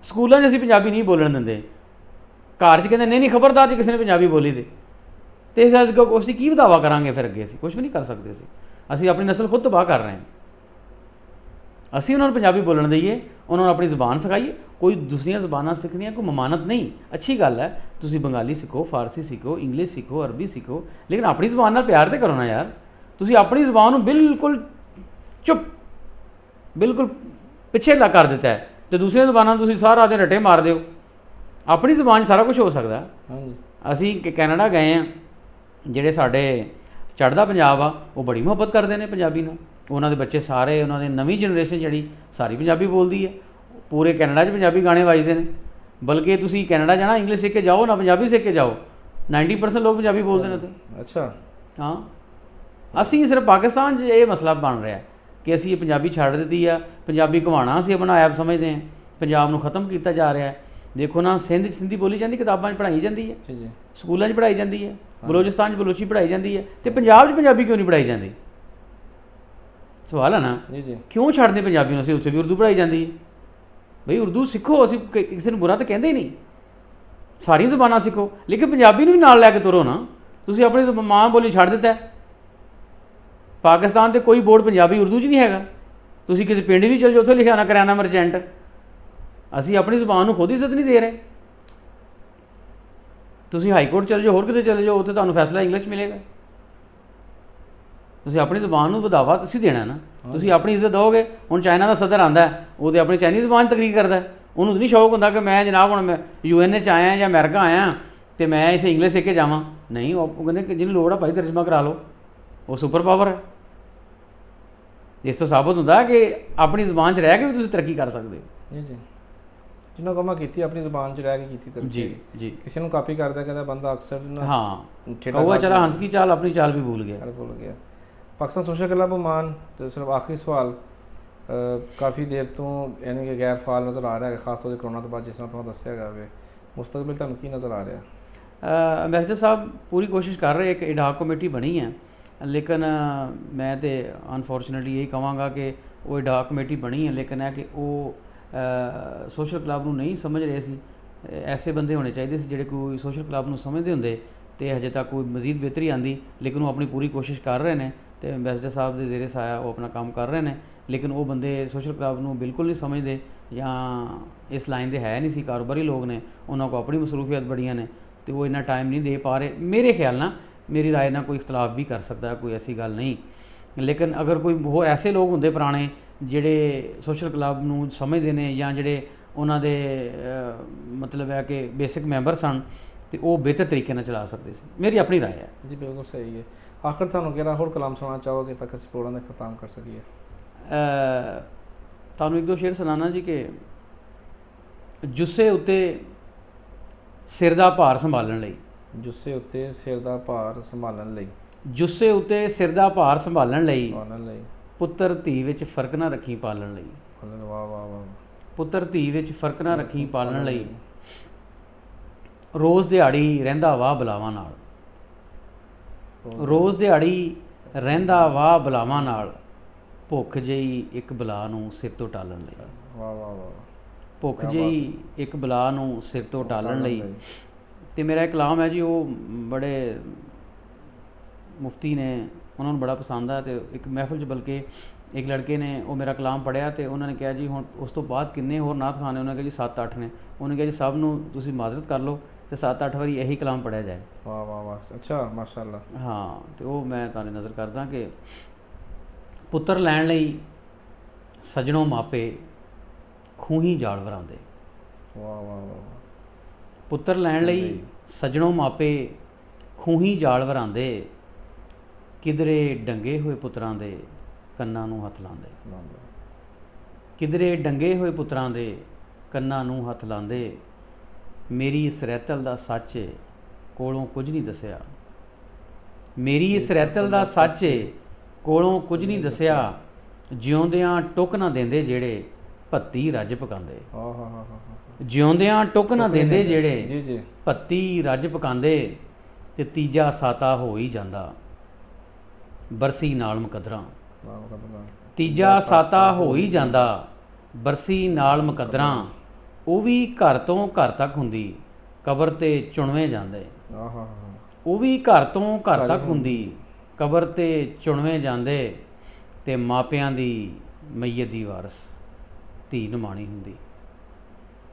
ਸਕੂਲਾਂ 'ਚ ਅਸੀਂ ਪੰਜਾਬੀ ਨਹੀਂ ਬੋਲਣ ਦਿੰਦੇ, ਘਰ 'ਚ ਕਹਿੰਦੇ ਨਹੀਂ ਖਬਰਦਾਰ ਜੇ ਕਿਸੇ ਨੇ ਪੰਜਾਬੀ ਬੋਲੀ ਤੇ ਅਸੀਂ ਕੀ ਦਾਅਵਾ ਕਰਾਂਗੇ? ਫਿਰ ਅੱਗੇ ਅਸੀਂ ਕੁਝ ਵੀ ਨਹੀਂ ਕਰ ਸਕਦੇ। ਅਸੀਂ ਆਪਣੀ ਨਸਲ ਖੁਦ ਤਬਾਹ ਕਰ ਰਹੇ ਹਾਂ। ਅਸੀਂ ਉਹਨਾਂ ਨੂੰ ਪੰਜਾਬੀ ਬੋਲਣ ਦਈਏ, ਉਹਨਾਂ ਨੂੰ ਆਪਣੀ ਜ਼ੁਬਾਨ ਸਿਖਾਈਏ। ਕੋਈ ਦੂਸਰੀਆਂ ਜ਼ੁਬਾਨਾਂ ਸਿੱਖਣੀਆਂ ਕੋਈ ਮਮਾਨਤ ਨਹੀਂ, ਅੱਛੀ ਗੱਲ ਹੈ। ਤੁਸੀਂ ਬੰਗਾਲੀ ਸਿੱਖੋ, ਫਾਰਸੀ ਸਿੱਖੋ, ਇੰਗਲਿਸ਼ ਸਿੱਖੋ, ਅਰਬੀ ਸਿੱਖੋ, ਲੇਕਿਨ ਆਪਣੀ ਜ਼ੁਬਾਨ ਨਾਲ ਪਿਆਰ ਤੇ ਕਰੋ ਨਾ ਯਾਰ। ਤੁਸੀਂ ਆਪਣੀ ਜ਼ੁਬਾਨ ਨੂੰ ਬਿਲਕੁਲ ਚੁੱਪ, ਬਿਲਕੁਲ ਪਿੱਛੇ ਲਾ ਕਰ ਦਿੱਤਾ ਹੈ, ਤੇ ਦੂਸਰੀਆਂ ਜ਼ੁਬਾਨਾਂ ਨੂੰ ਤੁਸੀਂ ਸਾਰਾ ਦਿਨ ਰੱਟੇ ਮਾਰਦੇ ਹੋ। ਆਪਣੀ ਜ਼ੁਬਾਨ 'ਚ ਸਾਰਾ ਕੁਝ ਹੋ ਸਕਦਾ।
ਹਾਂਜੀ।
ਅਸੀਂ ਕੈਨੇਡਾ ਗਏ ਹਾਂ, ਜਿਹੜੇ ਸਾਡੇ ਚੜ੍ਹਦਾ ਪੰਜਾਬ ਆ, ਉਹ ਬੜੀ ਮੁਹੱਬਤ ਕਰਦੇ ਨੇ ਪੰਜਾਬੀ ਨਾਲ। ਉਹਨਾਂ ਦੇ ਬੱਚੇ ਸਾਰੇ, ਉਹਨਾਂ ਦੀ ਨਵੀਂ ਜਨਰੇਸ਼ਨ ਜਿਹੜੀ ਸਾਰੀ ਪੰਜਾਬੀ ਬੋਲਦੀ ਹੈ। ਪੂਰੇ ਕੈਨੇਡਾ 'ਚ ਪੰਜਾਬੀ ਗਾਣੇ ਵੱਜਦੇ ਨੇ। ਬਲਕਿ ਤੁਸੀਂ ਕੈਨੇਡਾ ਜਾਣਾ, ਇੰਗਲਿਸ਼ ਸਿੱਖ ਕੇ ਜਾਓ ਨਾ ਪੰਜਾਬੀ ਸਿੱਖ ਕੇ ਜਾਓ, 90% ਲੋਕ ਪੰਜਾਬੀ ਬੋਲਦੇ ਨੇ ਉੱਥੇ।
ਅੱਛਾ।
ਹਾਂ, ਅਸੀਂ ਸਿਰਫ ਪਾਕਿਸਤਾਨ 'ਚ ਇਹ ਮਸਲਾ ਬਣ ਰਿਹਾ ਕਿ ਅਸੀਂ ਇਹ ਪੰਜਾਬੀ ਛੱਡ ਦਿੱਤੀ ਆ, ਪੰਜਾਬੀ ਘਵਾਣਾ ਅਸੀਂ ਆਪਣਾ ਐਪ ਸਮਝਦੇ ਹਾਂ, ਪੰਜਾਬ ਨੂੰ ਖਤਮ ਕੀਤਾ ਜਾ ਰਿਹਾ ਹੈ। ਦੇਖੋ ਨਾ, ਸਿੰਧ 'ਚ ਸਿੰਧੀ ਬੋਲੀ ਜਾਂਦੀ, ਕਿਤਾਬਾਂ 'ਚ ਪੜ੍ਹਾਈ ਜਾਂਦੀ ਹੈ,
ਜੀ ਜੀ,
ਸਕੂਲਾਂ 'ਚ ਪੜ੍ਹਾਈ ਜਾਂਦੀ ਹੈ, ਬਲੋਚਿਸਤਾਨ 'ਚ ਬਲੋਚੀ ਪੜ੍ਹਾਈ ਜਾਂਦੀ ਹੈ, ਤੇ ਪੰਜਾਬ 'ਚ ਪੰਜਾਬੀ ਕਿਉਂ ਨਹੀਂ ਪੜ੍ਹਾਈ ਜਾਂਦੀ? ਸਵਾਲ ਹੈ ਨਾ।
ਜੀ ਜੀ।
ਕਿਉਂ ਛੱਡਦੇ ਪੰਜਾਬੀ ਨੂੰ? ਅਸੀਂ ਉੱਥੇ ਵੀ ਉਰਦੂ ਪੜ੍ਹਾਈ ਜਾਂਦੀ ਹੈ। ਬਈ ਉਰਦੂ ਸਿੱਖੋ, ਅਸੀਂ ਕਿਸੇ ਨੂੰ ਬੁਰਾ ਤਾਂ ਕਹਿੰਦੇ ਹੀ ਨਹੀਂ, ਸਾਰੀਆਂ ਜ਼ੁਬਾਨਾਂ ਸਿੱਖੋ, ਲੇਕਿਨ ਪੰਜਾਬੀ ਨੂੰ ਵੀ ਨਾਲ ਲੈ ਕੇ ਤੁਰੋ ਨਾ। ਤੁਸੀਂ ਆਪਣੀ ਮਾਂ ਬੋਲੀ ਛੱਡ ਦਿੱਤਾ। ਪਾਕਿਸਤਾਨ 'ਤੇ ਕੋਈ ਬੋਰਡ ਪੰਜਾਬੀ ਉਰਦੂ 'ਚ ਨਹੀਂ ਹੈਗਾ। ਤੁਸੀਂ ਕਿਸੇ ਪਿੰਡ ਵੀ ਚਲ ਜਾਓ, ਉੱਥੇ ਲਿਖਿਆ ਨਾ ਕਰਿਆਨਾ ਮਰਚੈਂਟ। ਅਸੀਂ ਆਪਣੀ ਜ਼ੁਬਾਨ ਨੂੰ ਖੁਦ ਹੀ ਇੱਜ਼ਤ ਨਹੀਂ ਦੇ ਰਹੇ। ਤੁਸੀਂ ਹਾਈ ਕੋਰਟ ਚਲੇ ਜਾਓ, ਹੋਰ ਕਿਤੇ ਚਲੇ ਜਾਓ, ਉੱਥੇ ਤੁਹਾਨੂੰ ਫੈਸਲਾ ਇੰਗਲਿਸ਼ ਮਿਲੇਗਾ। ਤੁਸੀਂ ਆਪਣੀ ਜ਼ੁਬਾਨ ਨੂੰ ਵਧਾਵਾ ਤੁਸੀਂ ਦੇਣਾ ਨਾ, ਤੁਸੀਂ ਆਪਣੀ ਇੱਜ਼ਤ ਦਿਓਗੇ। ਹੁਣ ਚਾਈਨਾ ਦਾ ਸਦਰ ਆਉਂਦਾ, ਉਹ ਤਾਂ ਆਪਣੀ ਚਾਈਨੀਜ਼ ਜ਼ੁਬਾਨ ਤਕਰੀਰ ਕਰਦਾ, ਉਹਨੂੰ ਤਾਂ ਨਹੀਂ ਸ਼ੌਕ ਹੁੰਦਾ ਕਿ ਮੈਂ ਜਨਾਬ ਹੁਣ ਮੈਂ UN 'ਚ ਆਇਆ ਜਾਂ ਅਮਰੀਕਾ ਆਇਆ ਅਤੇ ਮੈਂ ਇੱਥੇ ਇੰਗਲਿਸ਼ ਸਿੱਖ ਕੇ ਜਾਵਾਂ। ਨਹੀਂ, ਉਹ ਕਹਿੰਦੇ ਕਿ ਜਿਹਨੂੰ ਲੋੜ ਆ ਭਾਈ ਤਰਜਮਾ ਕਰਾ ਲਓ, ਉਹ ਸੁਪਰ ਪਾਵਰ ਹੈ। ਇਸ ਤੋਂ ਸਾਬਤ ਹੁੰਦਾ ਕਿ ਆਪਣੀ ਜ਼ੁਬਾਨ 'ਚ ਰਹਿ ਕੇ ਵੀ ਤੁਸੀਂ ਤਰੱਕੀ ਕਰ ਸਕਦੇ ਹੋ।
ਜੀ ਜੀ, ਜਿਹਨਾਂ ਕੰਮ ਕੀਤੀ ਆਪਣੀ ਜ਼ੁਬਾਨ 'ਚ ਰਹਿ ਕੇ ਕੀਤੀ ਤਰੱਕੀ। ਜੀ
ਜੀ।
ਕਿਸੇ ਨੂੰ ਕਾਪੀ ਕਰਦਾ ਕਹਿੰਦਾ ਬੰਦਾ ਅਕਸਰ ਨਾ,
ਹਾਂ, ਕਹੂਗਾ ਚਲਾ ਹੰਸ ਕੀ ਚਾਲ, ਆਪਣੀ ਚਾਲ ਵੀ ਭੁੱਲ ਗਿਆ।
ਭੁੱਲ ਗਿਆ। ਪਾਕਿਸਤਾਨ ਸੋਸ਼ਲ ਕਲੱਬ ਓਮਾਨ ਤੇ ਸਿਰਫ ਆਖਰੀ ਸਵਾਲ, ਕਾਫੀ ਦੇਰ ਤੋਂ ਯਾਨੀ ਕਿ ਗੈਰ ਫਾਲ ਨਜ਼ਰ ਆ ਰਿਹਾ ਹੈ, ਖਾਸ ਤੌਰ 'ਤੇ ਕਰੋਨਾ ਤੋਂ ਬਾਅਦ, ਜਿਸ ਤਰ੍ਹਾਂ ਤੁਹਾਨੂੰ ਦੱਸਿਆ ਗਿਆ ਹੋਵੇ। ਮੁਸਤਕਬਲ ਤੁਹਾਨੂੰ ਕੀ ਨਜ਼ਰ ਆ ਰਿਹਾ?
ਅੰਬੈਸਡਰ ਸਾਹਿਬ ਪੂਰੀ ਕੋਸ਼ਿਸ਼ ਕਰ ਰਹੇ, ਇੱਕ ਇਡਾਕ ਕਮੇਟੀ ਬਣੀ ਹੈ, ਲੇਕਿਨ ਮੈਂ ਤਾਂ ਅਨਫੋਰਚੂਨੇਟਲੀ ਇਹੀ ਕਹਾਂਗਾ ਕਿ ਉਹ ਇਡਾਕ ਕਮੇਟੀ ਬਣੀ ਹੈ, ਲੇਕਿਨ ਹੈ ਕਿ ਉਹ ਸੋਸ਼ਲ ਕਲੱਬ ਨੂੰ ਨਹੀਂ ਸਮਝ ਰਹੇ ਸੀ। ਐਸੇ ਬੰਦੇ ਹੋਣੇ ਚਾਹੀਦੇ ਸੀ ਜਿਹੜੇ ਕੋਈ ਸੋਸ਼ਲ ਕਲੱਬ ਨੂੰ ਸਮਝਦੇ ਹੁੰਦੇ, ਅਤੇ ਹਜੇ ਤੱਕ ਕੋਈ ਮਜ਼ੀਦ ਬਿਹਤਰੀ ਆਉਂਦੀ। ਲੇਕਿਨ ਉਹ ਆਪਣੀ ਪੂਰੀ ਕੋਸ਼ਿਸ਼ ਕਰ ਰਹੇ ਨੇ, ਅਤੇ ਅੰਬੈਸਡਰ ਸਾਹਿਬ ਦੇ ਜ਼ੇਰੇ ਸਾਇਆ ਉਹ ਆਪਣਾ ਕੰਮ ਕਰ ਰਹੇ ਨੇ। ਲੇਕਿਨ ਉਹ ਬੰਦੇ ਸੋਸ਼ਲ ਕਲੱਬ ਨੂੰ ਬਿਲਕੁਲ ਨਹੀਂ ਸਮਝਦੇ, ਜਾਂ ਇਸ ਲਾਈਨ ਦੇ ਹੈ ਨਹੀਂ ਸੀ, ਕਾਰੋਬਾਰੀ ਲੋਕ ਨੇ, ਉਹਨਾਂ ਕੋਲ ਆਪਣੀ ਮਸਰੂਫੀਅਤ ਬੜੀਆਂ ਨੇ, ਅਤੇ ਉਹ ਇੰਨਾ ਟਾਈਮ ਨਹੀਂ ਦੇ ਪਾ ਰਹੇ। ਮੇਰੇ ਖਿਆਲ ਨਾਲ, ਮੇਰੀ ਰਾਏ ਨਾਲ ਕੋਈ ਇਖਤਲਾਫ ਵੀ ਕਰ ਸਕਦਾ, ਕੋਈ ਐਸੀ ਗੱਲ ਨਹੀਂ। ਲੇਕਿਨ ਅਗਰ ਕੋਈ ਹੋਰ ਐਸੇ ਲੋਕ ਹੁੰਦੇ ਪੁਰਾਣੇ ਜਿਹੜੇ ਸੋਸ਼ਲ ਕਲੱਬ ਨੂੰ ਸਮਝਦੇ ਨੇ, ਜਾਂ ਜਿਹੜੇ ਉਹਨਾਂ ਦੇ ਮਤਲਬ ਹੈ ਕਿ ਬੇਸਿਕ ਮੈਂਬਰ ਸਨ, ਅਤੇ ਉਹ ਬਿਹਤਰ ਤਰੀਕੇ ਨਾਲ ਚਲਾ ਸਕਦੇ ਸੀ। ਮੇਰੀ ਆਪਣੀ ਰਾਏ ਹੈ। ਜੀ
ਬਿਲਕੁਲ ਸਹੀ ਹੈ। ਆਖਰ ਤੁਹਾਨੂੰ ਕਿਹੜਾ ਹੋਰ ਕਲਾਮ ਸੁਣਾਉਣਾ ਚਾਹੋਗੇ ਤਾਂ ਕਿ ਅਸੀਂ ਪ੍ਰੋਗਰਾਮ ਦਾ ਇਖਤਤਾਮ ਕਰ ਸਕੀਏ?
ਤੁਹਾਨੂੰ ਇੱਕ ਦੋ ਸ਼ੇਰ ਸੁਣਾਉਣਾ ਜੀ ਕਿ ਜੁੱਸੇ ਉੱਤੇ ਸਿਰ ਦਾ ਭਾਰ ਸੰਭਾਲਣ ਲਈ।
ਜੁੱਸੇ ਉੱਤੇ ਸਿਰ ਦਾ ਭਾਰ ਸੰਭਾਲਣ ਲਈ।
ਜੁੱਸੇ ਉੱਤੇ ਸਿਰ ਦਾ ਭਾਰ ਸੰਭਾਲਣ ਲਈ, ਪੁੱਤਰ ਧੀ ਵਿੱਚ ਫਰਕ ਨਾ ਰੱਖੀ ਪਾਲਣ ਲਈ।
ਵਾਹ ਵਾਹ ਵਾਹ।
ਪੁੱਤਰ ਧੀ ਵਿੱਚ ਫਰਕ ਨਾ ਰੱਖੀ ਪਾਲਣ ਲਈ, ਰੋਜ਼ ਦਿਹਾੜੀ ਰਹਿੰਦਾ ਵਾਹ ਬਲਾਵਾਂ ਨਾਲ। ਰੋਜ਼ ਦਿਹਾੜੀ ਰਹਿੰਦਾ ਵਾਹ ਬਲਾਵਾਂ ਨਾਲ, ਭੁੱਖ ਜਿਹੀ ਇੱਕ ਬਲਾ ਨੂੰ ਸਿਰ ਤੋਂ ਟਾਲਣ ਲਈ।
ਵਾਹ ਵਾਹ ਵਾਹ।
ਭੁੱਖ ਜਿਹੀ ਇੱਕ ਬਲਾ ਨੂੰ ਸਿਰ ਤੋਂ ਟਾਲਣ ਲਈ। ਅਤੇ ਮੇਰਾ ਇੱਕ ਕਲਾਮ ਹੈ ਜੀ, ਉਹ ਬੜੇ ਮੁਫਤੀ ਨੇ, ਉਹਨਾਂ ਨੂੰ ਬੜਾ ਪਸੰਦ ਆ। ਅਤੇ ਇੱਕ ਮਹਿਫਲ 'ਚ ਬਲਕਿ ਇੱਕ ਲੜਕੇ ਨੇ ਉਹ ਮੇਰਾ ਕਲਾਮ ਪੜ੍ਹਿਆ, ਅਤੇ ਉਹਨਾਂ ਨੇ ਕਿਹਾ ਜੀ ਹੁਣ ਉਸ ਤੋਂ ਬਾਅਦ ਕਿੰਨੇ ਹੋਰ ਨਾਤ ਖਾਨ ਨੇ? ਉਹਨਾਂ ਕਿਹਾ ਜੀ 7-8 ਨੇ। ਉਹਨੇ ਕਿਹਾ ਜੀ ਸਭ ਨੂੰ ਤੁਸੀਂ ਮਾਜ਼ਰਤ ਕਰ ਲਓ ਅਤੇ 7-8 ਵਾਰੀ ਇਹੀ ਕਲਾਮ ਪੜ੍ਹਿਆ ਜਾਏ।
ਵਾਹ ਵਾਹ ਵਾਹ। ਅੱਛਾ, ਮਾਸ਼ਾ ਅੱਲਾ।
ਹਾਂ, ਅਤੇ ਉਹ ਮੈਂ ਤੁਹਾਨੂੰ ਨਜ਼ਰ ਕਰਦਾ ਕਿ ਪੁੱਤਰ ਲੈਣ ਲਈ ਸੱਜਣੋਂ ਮਾਪੇ ਖੂਹੀ ਜਾਲ ਵਰਾਉਂਦੇ।
ਵਾਹ ਵਾਹ ਵਾਹ।
ਪੁੱਤਰ ਲੈਣ ਲਈ ਸੱਜਣੋਂ ਮਾਪੇ ਖੂਹੀ ਜਾਲ ਵਰਾਉਂਦੇ, ਕਿਧਰੇ ਡੰਗੇ ਹੋਏ ਪੁੱਤਰਾਂ ਦੇ ਕੰਨਾਂ ਨੂੰ ਹੱਥ ਲਾਉਂਦੇ। ਕਿਧਰੇ ਡੰਗੇ ਹੋਏ ਪੁੱਤਰਾਂ ਦੇ ਕੰਨਾਂ ਨੂੰ ਹੱਥ ਲਾਉਂਦੇ, ਮੇਰੀ ਇਸ ਰੈਤਲ ਦਾ ਸੱਚ ਕੋਲੋਂ ਕੁਝ ਨਹੀਂ ਦੱਸਿਆ। ਮੇਰੀ ਇਸ ਰੈਤਲ ਦਾ ਸੱਚ ਕੋਲੋਂ ਕੁਝ ਨਹੀਂ ਦੱਸਿਆ, ਜਿਉਂਦਿਆਂ ਟੁੱਕ ਨਾ ਦਿੰਦੇ ਜਿਹੜੇ ਭੱਤੀ ਰੱਜ ਪਕਾਉਂਦੇ। ਜਿਉਂਦਿਆਂ ਟੁੱਕ ਨਾ ਦਿੰਦੇ ਜਿਹੜੇ ਭੱਤੀ ਰੱਜ ਪਕਾਉਂਦੇ, ਤੇ ਤੀਜਾ ਸਾਤਾ ਹੋ ਹੀ ਜਾਂਦਾ ਬਰਸੀ ਨਾਲ ਮੁਕੱਦਰਾਂ। ਤੀਜਾ ਸਾਤਾ ਹੋ ਹੀ ਜਾਂਦਾ ਬਰਸੀ ਨਾਲ ਮੁਕੱਦਰਾਂ, ਉਹ ਵੀ ਘਰ ਤੋਂ ਘਰ ਤੱਕ ਹੁੰਦੀ, ਕਬਰ 'ਤੇ ਚੁਣਵੇਂ ਜਾਂਦੇ। ਉਹ ਵੀ ਘਰ ਤੋਂ ਘਰ ਤੱਕ ਹੁੰਦੀ, ਕਬਰ 'ਤੇ ਚੁਣਵੇਂ ਜਾਂਦੇ, ਤੇ ਮਾਪਿਆਂ ਦੀ ਮਈਅਤ ਦੀ ਵਾਰਸ ਧੀ ਨਿਮਾਣੀ ਹੁੰਦੀ।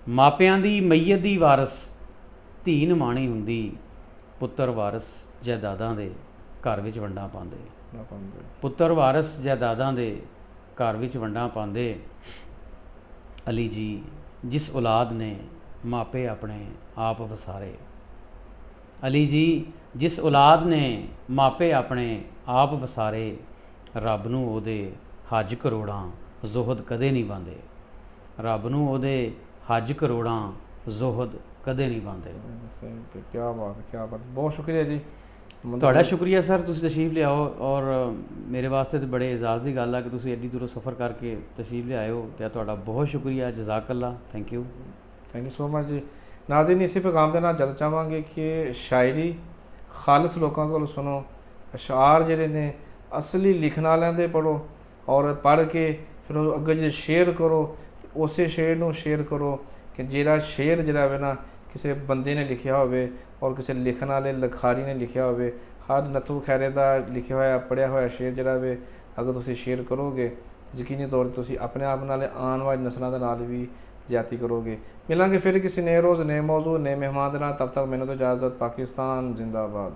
ਮਾਪਿਆਂ ਦੀ ਮਈਅਤ ਦੀ ਵਾਰਸ ਧੀ ਨਿਮਾਣੀ ਹੁੰਦੀ। ਪੁੱਤਰ ਵਾਰਸ ਜਾਇਦਾਦਾਂ ਦੇ ਘਰ ਵਿੱਚ ਵੰਡਾਂ ਪਾਉਂਦੇ। ਪੁੱਤਰ ਵਾਰਸ ਜਾਇਦਾਦਾਂ ਦੇ ਘਰ ਵਿੱਚ ਵੰਡਾਂ ਪਾਉਂਦੇ। ਅਲੀ ਜੀ ਜਿਸ ਔਲਾਦ ਨੇ ਮਾਪੇ ਆਪਣੇ ਆਪ ਵਸਾਰੇ। ਅਲੀ ਜੀ ਜਿਸ ਔਲਾਦ ਨੇ ਮਾਪੇ ਆਪਣੇ ਆਪ ਵਸਾਰੇ। ਰੱਬ ਨੂੰ ਉਹਦੇ ਹੱਜ ਕਰੋੜਾਂ ਜ਼ੋਹਦ ਕਦੇ ਨਹੀਂ ਪਾਉਂਦੇ। ਰੱਬ ਨੂੰ ਉਹਦੇ ਹੱਜ ਕਰੋੜਾਂ ਜ਼ੋਹਦ ਕਦੇ ਨਹੀਂ ਪਾਉਂਦੇ।
ਕੀ ਬਾਤ, ਕੀ ਬਾਤ, ਬਹੁਤ ਸ਼ੁਕਰੀਆ ਜੀ।
ਤੁਹਾਡਾ ਸ਼ੁਕਰੀਆ ਸਰ, ਤੁਸੀਂ ਤਸ਼ਰੀਫ ਲਿਆਓ। ਔਰ ਮੇਰੇ ਵਾਸਤੇ ਤਾਂ ਬੜੇ ਇਜਾਜ਼ ਦੀ ਗੱਲ ਆ ਕਿ ਤੁਸੀਂ ਐਡੀ ਦੂਰੋਂ ਸਫ਼ਰ ਕਰਕੇ ਤਸ਼ਰੀਫ ਲਿਆਏ ਹੋ, ਅਤੇ ਤੁਹਾਡਾ ਬਹੁਤ ਸ਼ੁਕਰੀਆ। ਜਜ਼ਾਕੱਲਾ, ਥੈਂਕ ਯੂ
ਸੋ ਮਚ ਜੀ। ਨਾਜ਼ਰੀਨ, ਇਸੇ ਪੈਗਾਮ ਦੇ ਨਾਲ ਜਦ ਚਾਹਾਂਗੇ ਕਿ ਸ਼ਾਇਰੀ ਖਾਲਸ ਲੋਕਾਂ ਕੋਲ ਸੁਣੋ, ਅਸ਼ਆਰ ਜਿਹੜੇ ਨੇ ਅਸਲੀ ਲਿਖਣ ਵਾਲਿਆਂ ਦੇ ਪੜ੍ਹੋ, ਔਰ ਪੜ੍ਹ ਕੇ ਫਿਰ ਉਹ ਅੱਗੇ ਜਿਹੜੇ ਸ਼ੇਅਰ ਕਰੋ, ਉਸੇ ਸ਼ੇਅਰ ਨੂੰ ਸ਼ੇਅਰ ਕਰੋ ਕਿ ਜਿਹੜਾ ਸ਼ੇਅਰ ਜਿਹੜਾ ਹੋਵੇ ਨਾ ਕਿਸੇ ਬੰਦੇ ਨੇ ਲਿਖਿਆ ਹੋਵੇ ਔਰ ਕਿਸੇ ਲਿਖਣ ਵਾਲੇ ਲਿਖਾਰੀ ਨੇ ਲਿਖਿਆ ਹੋਵੇ। ਹਰ ਨੱਥੂ ਖੈਰੇ ਦਾ ਲਿਖਿਆ ਹੋਇਆ ਪੜ੍ਹਿਆ ਹੋਇਆ ਸ਼ੇਅਰ ਜਿਹੜਾ ਹੋਵੇ ਅਗਰ ਤੁਸੀਂ ਸ਼ੇਅਰ ਕਰੋਗੇ ਯਕੀਨੀ ਤੌਰ 'ਤੇ ਤੁਸੀਂ ਆਪਣੇ ਆਪ ਨਾਲ ਆਉਣ ਵਾਲੀ ਨਸਲਾਂ ਦੇ ਨਾਲ ਵੀ ਜ਼ਿਆਦਤੀ ਕਰੋਗੇ। ਮਿਲਾਂਗੇ ਫਿਰ ਕਿਸੇ ਨਏ ਰੋਜ਼, ਨਏ ਮੌਜੂ, ਨਏ ਮਹਿਮਾਨ ਦੇ ਨਾਲ। ਤਬ ਤੱਕ ਮੈਨੂੰ ਤਾਂ ਇਜਾਜ਼ਤ। ਪਾਕਿਸਤਾਨ ਜ਼ਿੰਦਾਬਾਦ।